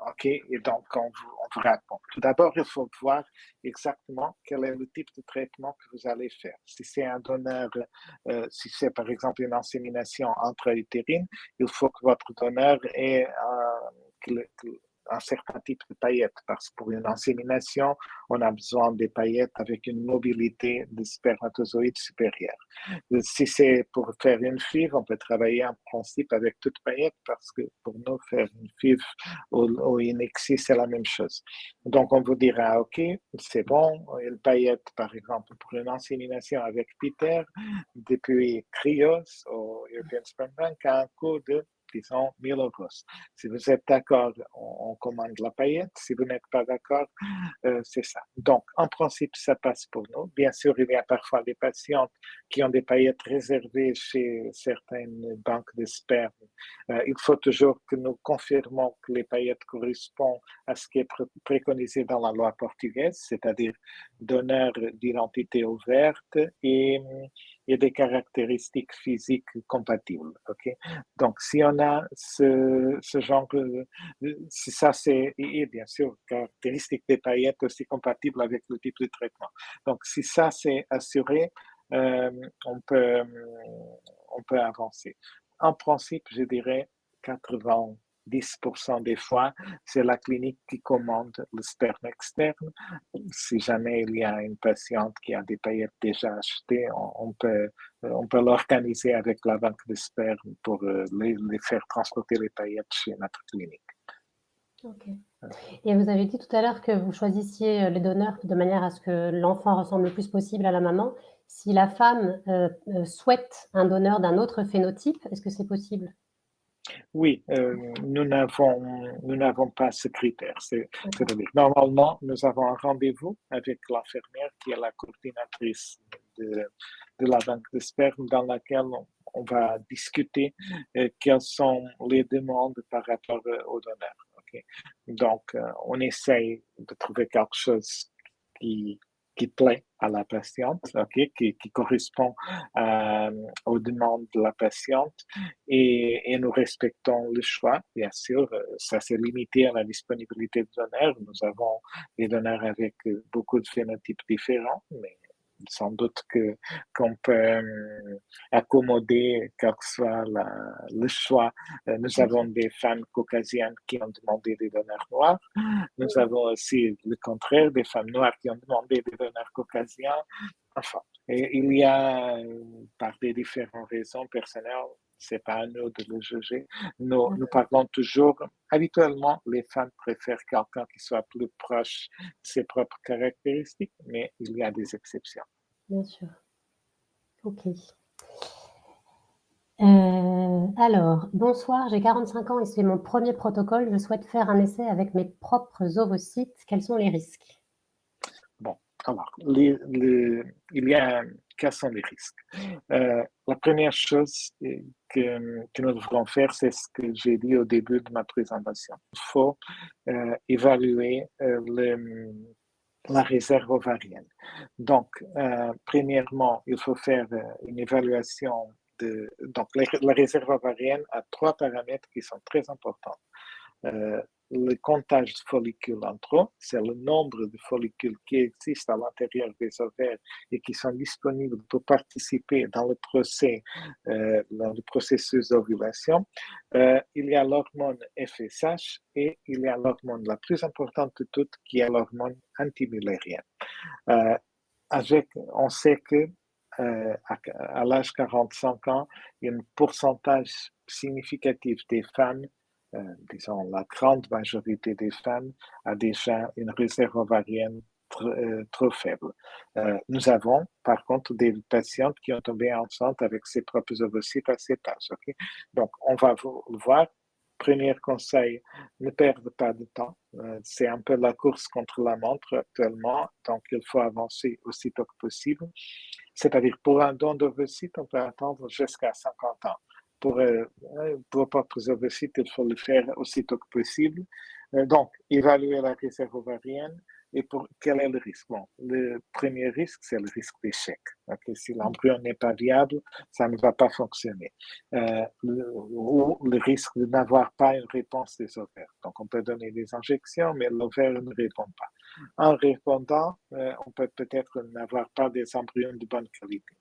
ok? Et donc, on vous répond. Tout d'abord, il faut voir exactement quel est le type de traitement que vous allez faire. Si c'est un donneur, si c'est par exemple une insémination intra-utérine, il faut que votre donneur ait un certain type de paillettes, parce que pour une insémination, on a besoin des paillettes avec une mobilité de spermatozoïdes supérieure. Si c'est pour faire une FIV, on peut travailler en principe avec toute paillette, parce que pour nous, faire une FIV ou une ICSI, c'est la même chose. Donc, on vous dira, OK, c'est bon, une paillette, par exemple, pour une insémination avec Peter, depuis Krios ou European Sperm Bank, a un coût de disons 1000 euros. Si vous êtes d'accord, on commande la paillette. Si vous n'êtes pas d'accord, c'est ça. Donc, en principe, ça passe pour nous. Bien sûr, il y a parfois des patientes qui ont des paillettes réservées chez certaines banques de sperme. Il faut toujours que nous confirmons que les paillettes correspondent à ce qui est préconisé dans la loi portugaise, c'est-à-dire donneur d'identité ouverte et des caractéristiques physiques compatibles. Okay? Donc, si on a ce genre, si ça c'est, et bien sûr, caractéristiques des paillettes aussi compatibles avec le type de traitement. Donc, si ça c'est assuré, on peut avancer. En principe, je dirais 90% des fois, c'est la clinique qui commande le sperme externe. Si jamais il y a une patiente qui a des paillettes déjà achetées, on peut l'organiser avec la banque de sperme pour les faire transporter les paillettes chez notre clinique. Ok. Et vous avez dit tout à l'heure que vous choisissiez les donneurs de manière à ce que l'enfant ressemble le plus possible à la maman. Si la femme souhaite un donneur d'un autre phénotype, est-ce que c'est possible? Oui, nous n'avons pas ce critère. C'est-à-dire, normalement, nous avons un rendez-vous avec l'infirmière qui est la coordinatrice de la banque de sperme dans laquelle on va discuter quelles sont les demandes par rapport au donneur. Okay? Donc, on essaye de trouver quelque chose qui, qui plaît à la patiente, okay? qui correspond aux demandes de la patiente et nous respectons le choix. Bien sûr, ça s'est limité à la disponibilité de donneurs. Nous avons des donneurs avec beaucoup de phénotypes différents, mais sans doute qu'on peut accommoder quel que soit le choix. Nous avons des femmes caucasiennes qui ont demandé des donneurs noirs. Nous avons aussi le contraire, des femmes noires qui ont demandé des donneurs caucasiens. Enfin, et il y a, par des différentes raisons personnelles, c'est pas à nous de le juger. Nous parlons toujours, habituellement, les femmes préfèrent quelqu'un qui soit plus proche de ses propres caractéristiques, mais il y a des exceptions. Bien sûr. Ok. Alors, bonsoir, j'ai 45 ans et c'est mon premier protocole. Je souhaite faire un essai avec mes propres ovocytes. Quels sont les risques? Bon, alors, il y a quels sont les risques? La première chose que nous devrons faire, c'est ce que j'ai dit au début de ma présentation. Il faut évaluer la réserve ovarienne. Donc, premièrement, il faut faire une évaluation donc, la réserve ovarienne a 3 paramètres qui sont très importants. Le comptage de follicules entre eux, c'est le nombre de follicules qui existent à l'intérieur des ovaires et qui sont disponibles pour participer dans le processus d'ovulation. Il y a l'hormone FSH et il y a l'hormone la plus importante de toutes qui est l'hormone antimüllérienne. On sait que à l'âge de 45 ans, il y a un pourcentage significatif des femmes, disons la grande majorité des femmes, a déjà une réserve ovarienne trop faible. Nous avons par contre des patientes qui ont tombé enceintes avec ses propres ovocytes à cet âge. Okay? Donc, on va voir. Premier conseil, ne perdez pas de temps. C'est un peu la course contre la montre actuellement, donc il faut avancer aussitôt que possible. C'est-à-dire, pour un don d'ovocytes, on peut attendre jusqu'à 50 ans. Pour vos propres ovocytes, il faut le faire aussitôt que possible. Donc, évaluer la réserve ovarienne et quel est le risque? Bon, le premier risque, c'est le risque d'échec. Okay? Si l'embryon n'est pas viable, ça ne va pas fonctionner. Ou le risque de n'avoir pas une réponse des ovaires. Donc, on peut donner des injections, mais l'ovaire ne répond pas. En répondant, on peut peut-être n'avoir pas des embryons de bonne qualité.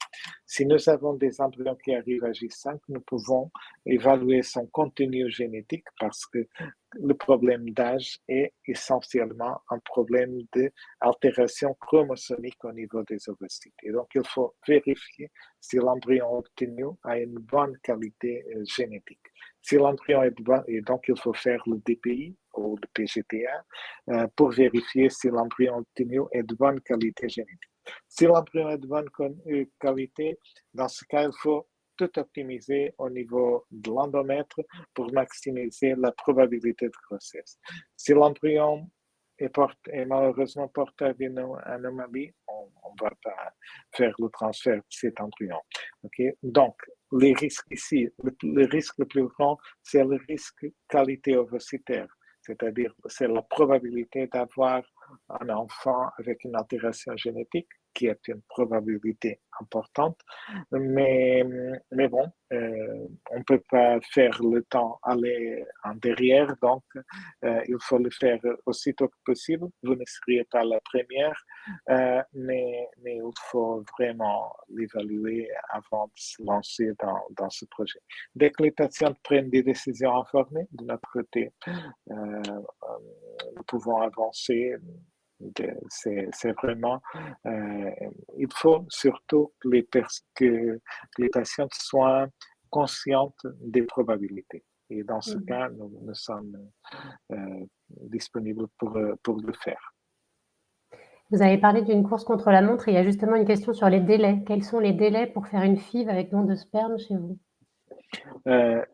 Si nous avons des embryons qui arrivent à J5, nous pouvons évaluer son contenu génétique parce que le problème d'âge est essentiellement un problème d'altération chromosomique au niveau des ovocytes. Et donc, il faut vérifier si l'embryon obtenu a une bonne qualité génétique. Si l'embryon est bon, et donc il faut faire le DPI ou le PGTA pour vérifier si l'embryon obtenu est de bonne qualité génétique. Si l'embryon est de bonne qualité, dans ce cas, il faut tout optimiser au niveau de l'endomètre pour maximiser la probabilité de grossesse. Si l'embryon est malheureusement porteur d'une anomalie, on ne va pas faire le transfert de cet embryon. Okay? Donc, les risques ici, le risque le plus grand, c'est le risque qualité ovocytaire, c'est-à-dire c'est la probabilité d'avoir un enfant avec une altération génétique qui est une probabilité importante. Mais bon, on ne peut pas faire le temps aller en derrière, donc il faut le faire aussitôt que possible. Vous ne seriez pas la première, mais il faut vraiment l'évaluer avant de se lancer dans ce projet. Dès que les patients prennent des décisions informées, de notre côté, nous pouvons avancer. C'est vraiment, il faut surtout que les patients soient conscients des probabilités. Et dans ce cas, nous sommes disponibles pour le faire. Vous avez parlé d'une course contre la montre et il y a justement une question sur les délais. Quels sont les délais pour faire une FIV avec don de sperme chez vous?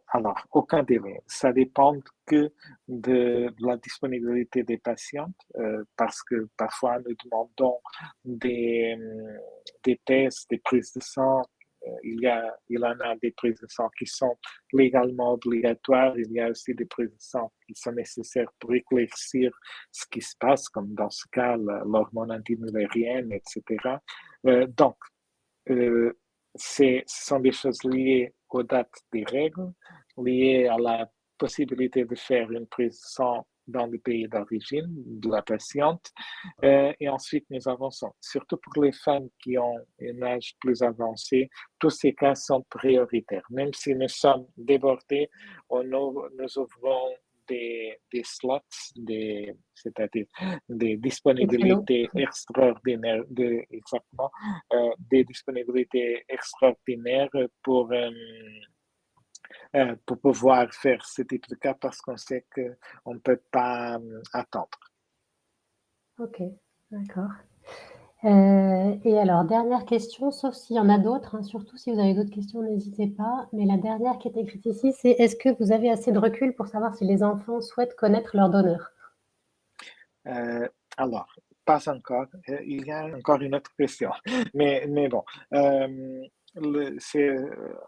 Alors, aucun délai. Ça dépend que de la disponibilité des patientes, parce que parfois nous demandons des tests, des prises de sang. Il en a des prises de sang qui sont légalement obligatoires. Il y a aussi des prises de sang qui sont nécessaires pour éclaircir ce qui se passe, comme dans ce cas l'hormone antimullérienne, etc. Donc, ce sont des choses liées aux dates des règles, liées à la possibilité de faire une prise de sang dans le pays d'origine de la patiente. Et ensuite, nous avançons. Surtout pour les femmes qui ont un âge plus avancé, tous ces cas sont prioritaires. Même si nous sommes débordés, nous ouvrons des slots, c'est-à-dire des disponibilités extraordinaires, exactement, des disponibilités extraordinaires pour pouvoir faire ce type de cas parce qu'on sait qu'on ne peut pas attendre. Ok, d'accord. Et alors, dernière question, sauf s'il y en a d'autres, hein, surtout si vous avez d'autres questions, n'hésitez pas. Mais la dernière qui est écrite ici, c'est: est-ce que vous avez assez de recul pour savoir si les enfants souhaitent connaître leur donneur? Alors, pas encore. Il y a encore une autre question. Mais bon, c'est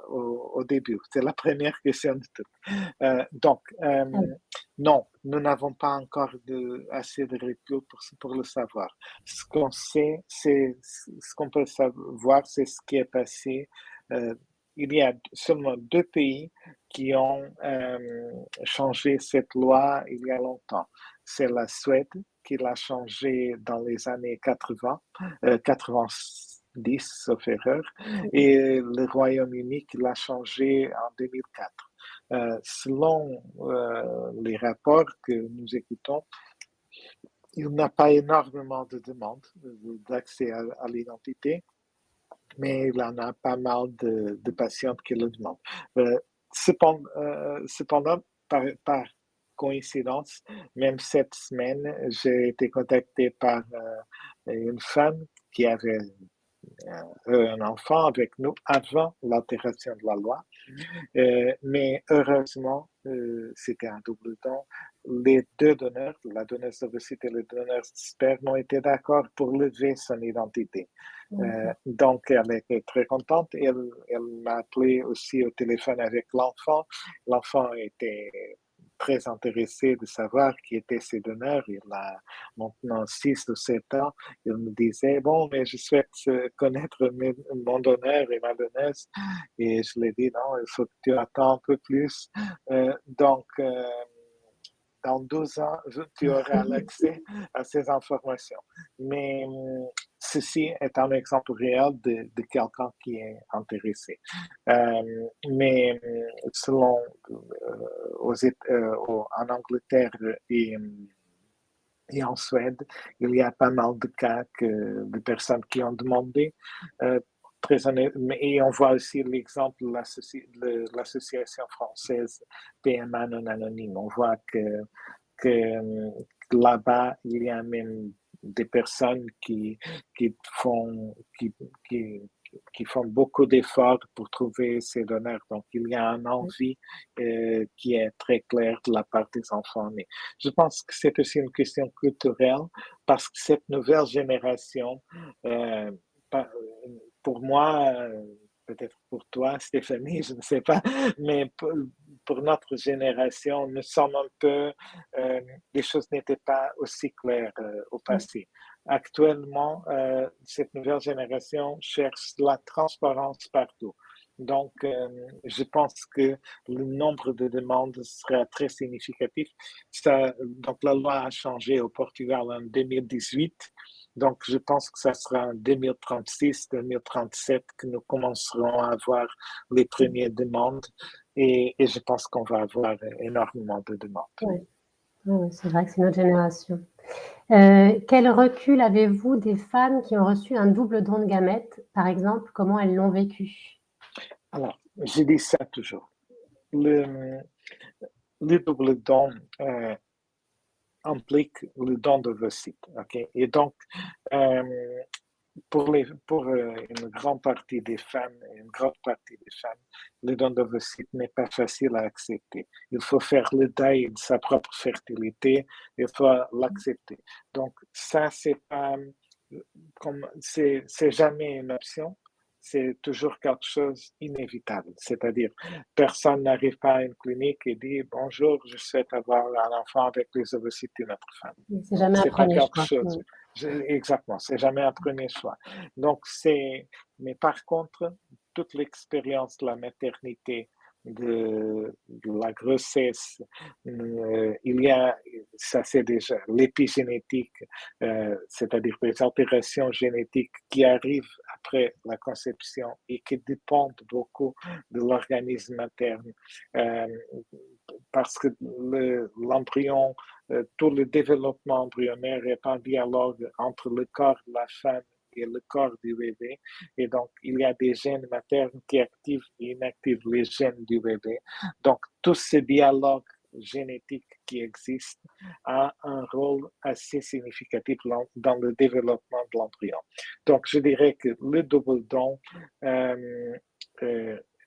au début. C'est la première question de tout. Donc, non, nous n'avons pas encore assez de recul pour le savoir. Ce qu'on sait, ce qu'on peut savoir, c'est ce qui est passé. Il y a seulement 2 pays qui ont changé cette loi il y a longtemps. C'est la Suède qui l'a changé dans les années 80, 90, sauf erreur, et le Royaume-Uni qui l'a changé en 2004. Selon les rapports que nous écoutons, il n'y a pas énormément de demandes d'accès à l'identité, mais il y en a pas mal de patientes qui le demandent. Cependant, par coïncidence, même cette semaine, j'ai été contacté par une femme qui avait un enfant avec nous avant l'altération de la loi. Mais heureusement, c'était un double don. Les 2 donneurs, la donneuse d'ovocytes et le donneur de sperme, ont été d'accord pour lever son identité. Donc, elle était très contente. Elle m'a appelé aussi au téléphone avec l'enfant. L'enfant était très intéressé de savoir qui étaient ses donneurs. Il a maintenant 6 ou 7 ans. Il me disait, bon, mais je souhaite connaître mon donneur et ma donneuse. Et je lui ai dit, non, il faut que tu attends un peu plus. Donc, dans 12 ans, tu auras l'accès à ces informations. Mais ceci est un exemple réel de quelqu'un qui est intéressé. Mais selon en Angleterre et en Suède, il y a pas mal de cas de personnes qui ont demandé. Très honnêtement, et on voit aussi l'exemple de l'association française PMA non anonyme. On voit que là-bas, il y a même des personnes qui font beaucoup d'efforts pour trouver ces donneurs. Donc, il y a une envie qui est très claire de la part des enfants. Mais je pense que c'est aussi une question culturelle parce que cette nouvelle génération, pour moi, peut-être pour toi, Stéphanie, je ne sais pas, mais pour notre génération, nous sommes un peu, les choses n'étaient pas aussi claires au passé. Actuellement, cette nouvelle génération cherche la transparence partout. Donc, je pense que le nombre de demandes sera très significatif. Donc, la loi a changé au Portugal en 2018. Donc, je pense que ça sera en 2036, 2037 que nous commencerons à avoir les premières demandes et je pense qu'on va avoir énormément de demandes. Oui, c'est vrai que c'est notre génération. Quel recul avez-vous des femmes qui ont reçu un double don de gamètes, par exemple, comment elles l'ont vécu? Alors, je dis ça toujours. le, le double don implique le don d'ovocytes. Okay? Et donc, pour une grande partie des femmes, le don d'ovocytes n'est pas facile à accepter. Il faut faire le deuil de sa propre fertilité, il faut l'accepter. Donc, ça, c'est jamais une option, c'est toujours quelque chose d'inévitable. C'est-à-dire, personne n'arrive pas à une clinique et dit bonjour, je souhaite avoir un enfant avec les ovocytes d'une autre femme. C'est jamais un C'est pas premier quelque choix. chose. Exactement, c'est jamais un premier choix. Donc, mais par contre, toute l'expérience de la maternité, de la grossesse, ça c'est déjà l'épigénétique, c'est-à-dire les altérations génétiques qui arrivent après la conception et qui dépendent beaucoup de l'organisme materne, parce que l'embryon, tout le développement embryonnaire est un dialogue entre le corps de la femme et le corps du bébé. Et donc, il y a des gènes maternes qui activent et inactivent les gènes du bébé. Donc, tout ce dialogue génétique qui existe a un rôle assez significatif dans le développement de l'embryon. Donc, je dirais que le double don,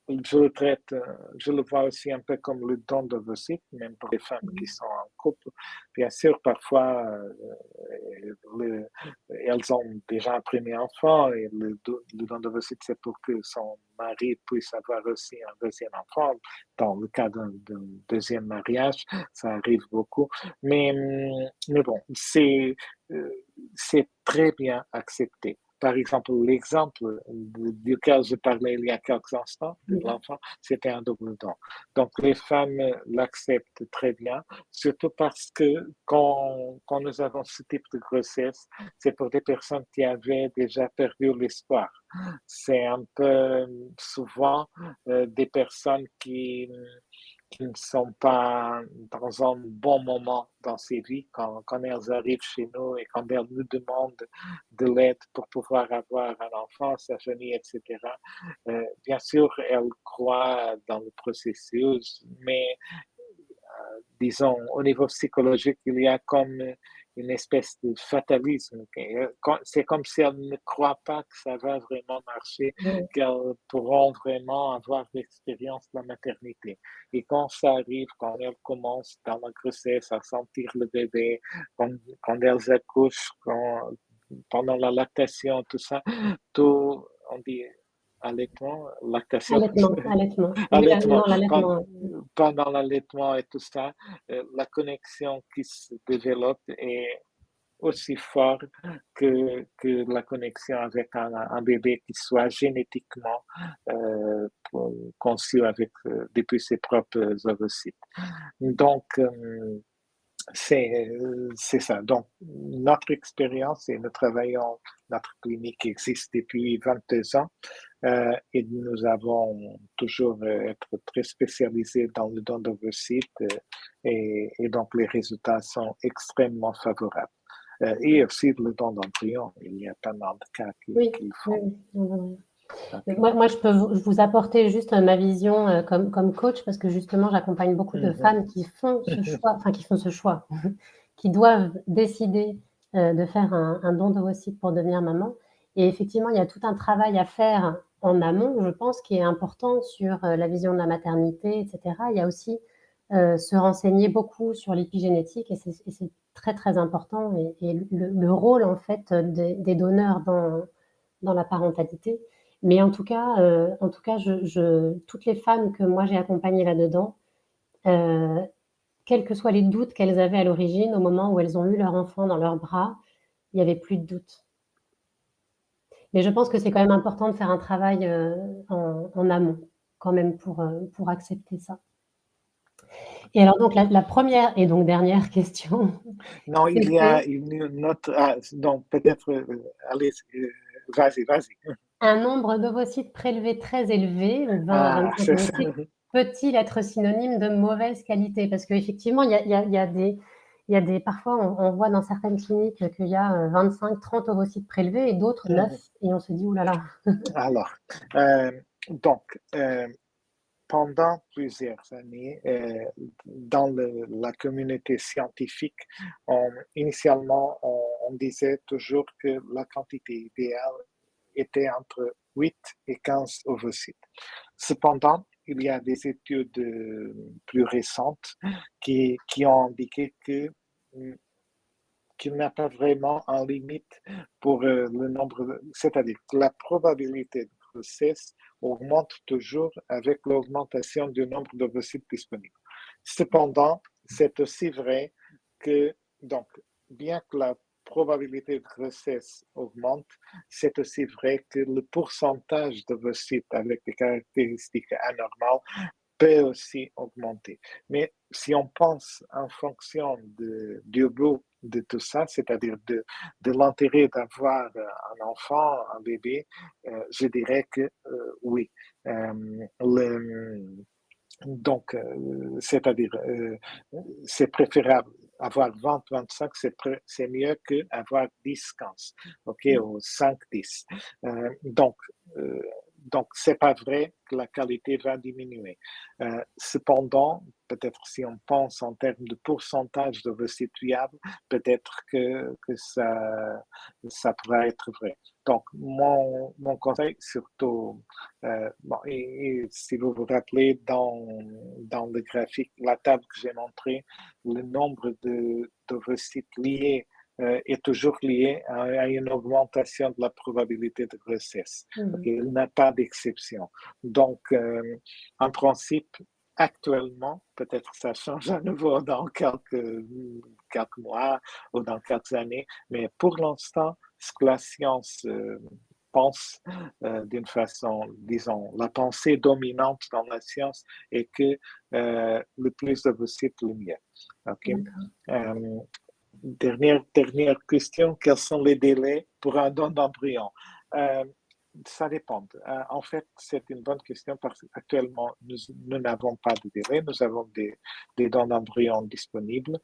je le vois aussi un peu comme le don d'ovocytes, même pour les femmes qui sont en couple. Bien sûr, parfois, elles ont déjà un premier enfant et le don d'ovocytes, c'est pour que son mari puisse avoir aussi un deuxième enfant. Dans le cas d'un deuxième mariage, ça arrive beaucoup. Mais bon, c'est très bien accepté. Par exemple, l'exemple duquel je parlais il y a quelques instants, de l'enfant, c'était un double don. Donc, les femmes l'acceptent très bien, surtout parce que quand nous avons ce type de grossesse, c'est pour des personnes qui avaient déjà perdu l'espoir. C'est un peu souvent des personnes qui ne sont pas dans un bon moment dans ces vies, quand elles arrivent chez nous et quand elles nous demandent de l'aide pour pouvoir avoir un enfant, sa famille, etc. Bien sûr, elles croient dans le processus, mais disons, au niveau psychologique, il y a comme une espèce de fatalisme. C'est comme si elles ne croient pas que ça va vraiment marcher, qu'elles pourront vraiment avoir l'expérience de la maternité. Et quand ça arrive, quand elles commencent dans la grossesse à sentir le bébé, quand elles accouchent, pendant la lactation, tout ça, tout, on dit allaitement, lactation. Allaitement. Allaitement. Non, l'allaitement. Pendant l'allaitement et tout ça, la connexion qui se développe est aussi forte que la connexion avec un bébé qui soit génétiquement conçu depuis ses propres ovocytes. Donc, c'est ça. Donc, notre expérience et nous travaillons, notre clinique existe depuis 22 ans et nous avons toujours être très spécialisés dans le don d'ovocytes et donc les résultats sont extrêmement favorables. Et aussi le don d'embryon, il y a pas mal de cas qui font. Oui. Moi, je peux vous apporter juste ma vision comme coach, parce que justement, j'accompagne beaucoup de femmes qui font ce choix, qui doivent décider de faire un don d'ovocytes pour devenir maman. Et effectivement, il y a tout un travail à faire en amont, je pense, qui est important sur la vision de la maternité, etc. Il y a aussi se renseigner beaucoup sur l'épigénétique, et c'est très, très important, et le rôle, en fait, des donneurs dans la parentalité. Mais en tout cas, toutes les femmes que moi j'ai accompagnées là-dedans, quels que soient les doutes qu'elles avaient à l'origine, au moment où elles ont eu leur enfant dans leurs bras, il n'y avait plus de doute. Mais je pense que c'est quand même important de faire un travail en amont, quand même, pour accepter ça. Et alors, donc, la première et donc dernière question. Non, il y a une autre. Donc, peut-être. Allez, vas-y. Un nombre d'ovocytes prélevés très élevé, 20 à 25 ovocytes, peut-il être synonyme de mauvaise qualité? Parce qu'effectivement, il y a des parfois, on voit dans certaines cliniques qu'il y a 25, 30 ovocytes prélevés et d'autres 9, et on se dit, oulala. Alors, donc, pendant plusieurs années, dans la communauté scientifique, initialement, on disait toujours que la quantité idéale était entre 8 et 15 ovocytes. Cependant, il y a des études plus récentes qui ont indiqué qu'il n'y a pas vraiment une limite pour le nombre, c'est-à-dire que la probabilité de grossesse augmente toujours avec l'augmentation du nombre d'ovocytes disponibles. Cependant, c'est aussi vrai que, donc, bien que la probabilité de grossesse augmente, c'est aussi vrai que le pourcentage d'ovocytes avec des caractéristiques anormales peut aussi augmenter. Mais si on pense en fonction du but de tout ça, c'est-à-dire de l'intérêt d'avoir un enfant, un bébé, je dirais que oui. Donc, c'est-à-dire, c'est préférable. Avoir 20, 25, c'est mieux qu'avoir 10, 15, OK, ou 5, 10. Donc, c'est pas vrai que la qualité va diminuer. Cependant, peut-être si on pense en termes de pourcentage d'ovocytes viables, peut-être que ça pourrait être vrai. Donc, mon conseil, surtout, bon, et si vous vous rappelez, dans le graphique, la table que j'ai montrée, le nombre d'ovocytes liés est toujours lié à une augmentation de la probabilité de grossesse. Okay? Il n'y a pas d'exception. Donc, en principe, actuellement, peut-être ça change à nouveau dans quelques mois ou dans quelques années, mais pour l'instant, ce que la science pense d'une façon, disons, la pensée dominante dans la science est que le plus d'ovocytes, le mieux. Okay? Dernière question, quels sont les délais pour un don d'embryon? Ça dépend. En fait, c'est une bonne question parce qu'actuellement, nous n'avons pas de délai. Nous avons des dons d'embryons disponibles.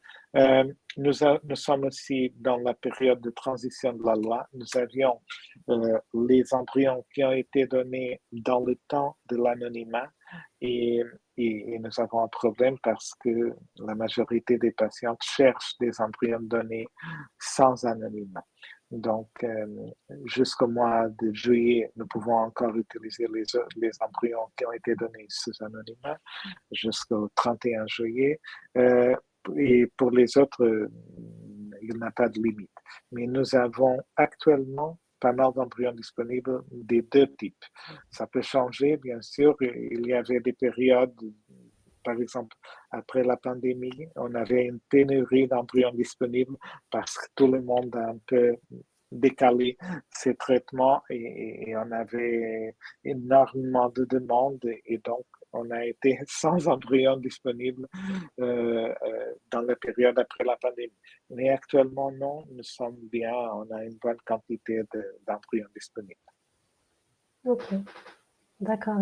Nous sommes aussi dans la période de transition de la loi. Nous avions les embryons qui ont été donnés dans le temps de l'anonymat et nous avons un problème parce que la majorité des patientes cherchent des embryons donnés sans anonymat. Donc, jusqu'au mois de juillet, nous pouvons encore utiliser les embryons qui ont été donnés sous anonymat jusqu'au 31 juillet. Et pour les autres, il n'y a pas de limite. Mais nous avons actuellement pas mal d'embryons disponibles des deux types. Ça peut changer, bien sûr. Il y avait des périodes, par exemple, après la pandémie, on avait une pénurie d'embryons disponibles parce que tout le monde a un peu décalé ses traitements et on avait énormément de demandes et donc on a été sans embryons disponibles dans la période après la pandémie. Mais actuellement, non, nous sommes bien, on a une bonne quantité d'embryons disponibles. Ok, d'accord.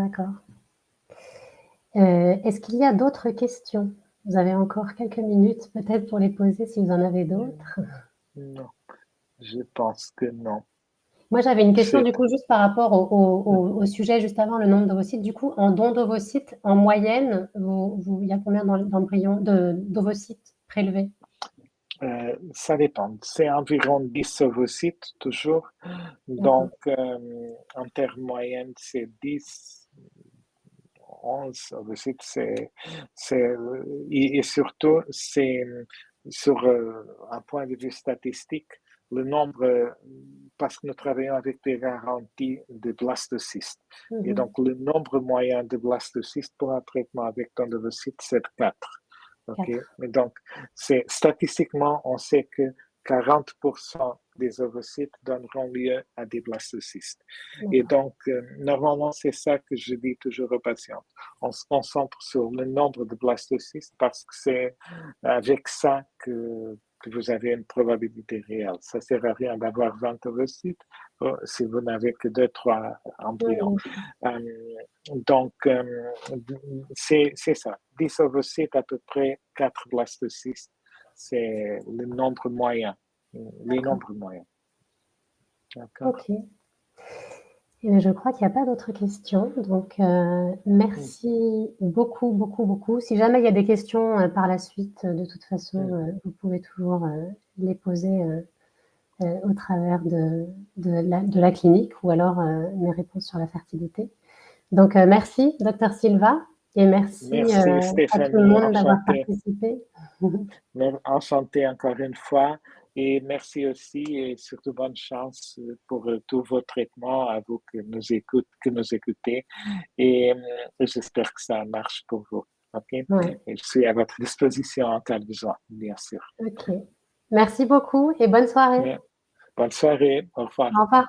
Est-ce qu'il y a d'autres questions? Vous avez encore quelques minutes peut-être pour les poser si vous en avez d'autres. Non, je pense que non. Moi, j'avais une question du coup juste par rapport au sujet juste avant, le nombre d'ovocytes. Du coup, en don d'ovocytes, en moyenne, il y a combien d'embryons, d'ovocytes prélevés? Ça dépend. C'est environ 10 ovocytes toujours. Donc, en termes moyenne, c'est 10, 11 ovocytes. Et surtout, c'est sur un point de vue statistique, le nombre, parce que nous travaillons avec des garanties de blastocystes. Et donc, le nombre moyen de blastocystes pour un traitement avec ton ovocyte, c'est 4. Okay? Mais donc, statistiquement, on sait que 40% des ovocytes donneront lieu à des blastocystes. Et donc, normalement, c'est ça que je dis toujours aux patients. On se concentre sur le nombre de blastocystes parce que c'est avec ça que vous avez une probabilité réelle. Ça ne sert à rien d'avoir 20 ovocytes si vous n'avez que 2-3 embryons. Donc, c'est ça. 10 ovocytes, à peu près 4 blastocystes. C'est le nombre moyen. Les nombres moyens. Ok. Et je crois qu'il n'y a pas d'autres questions. Donc, merci beaucoup, beaucoup, beaucoup. Si jamais il y a des questions par la suite, de toute façon, vous pouvez toujours les poser au travers de la clinique ou alors mes réponses sur la fertilité. Donc, merci, Dr Silva, et merci Merci à tout le Stéphanie, monde d'avoir enchanté. participé. Enchanté encore une fois. Et merci aussi et surtout bonne chance pour tous vos traitements à vous que nous écoutez. Et j'espère que ça marche pour vous. OK? Ouais. Et je suis à votre disposition en cas de besoin, bien sûr. OK. Merci beaucoup et bonne soirée. Bonne soirée. Au revoir. Au revoir.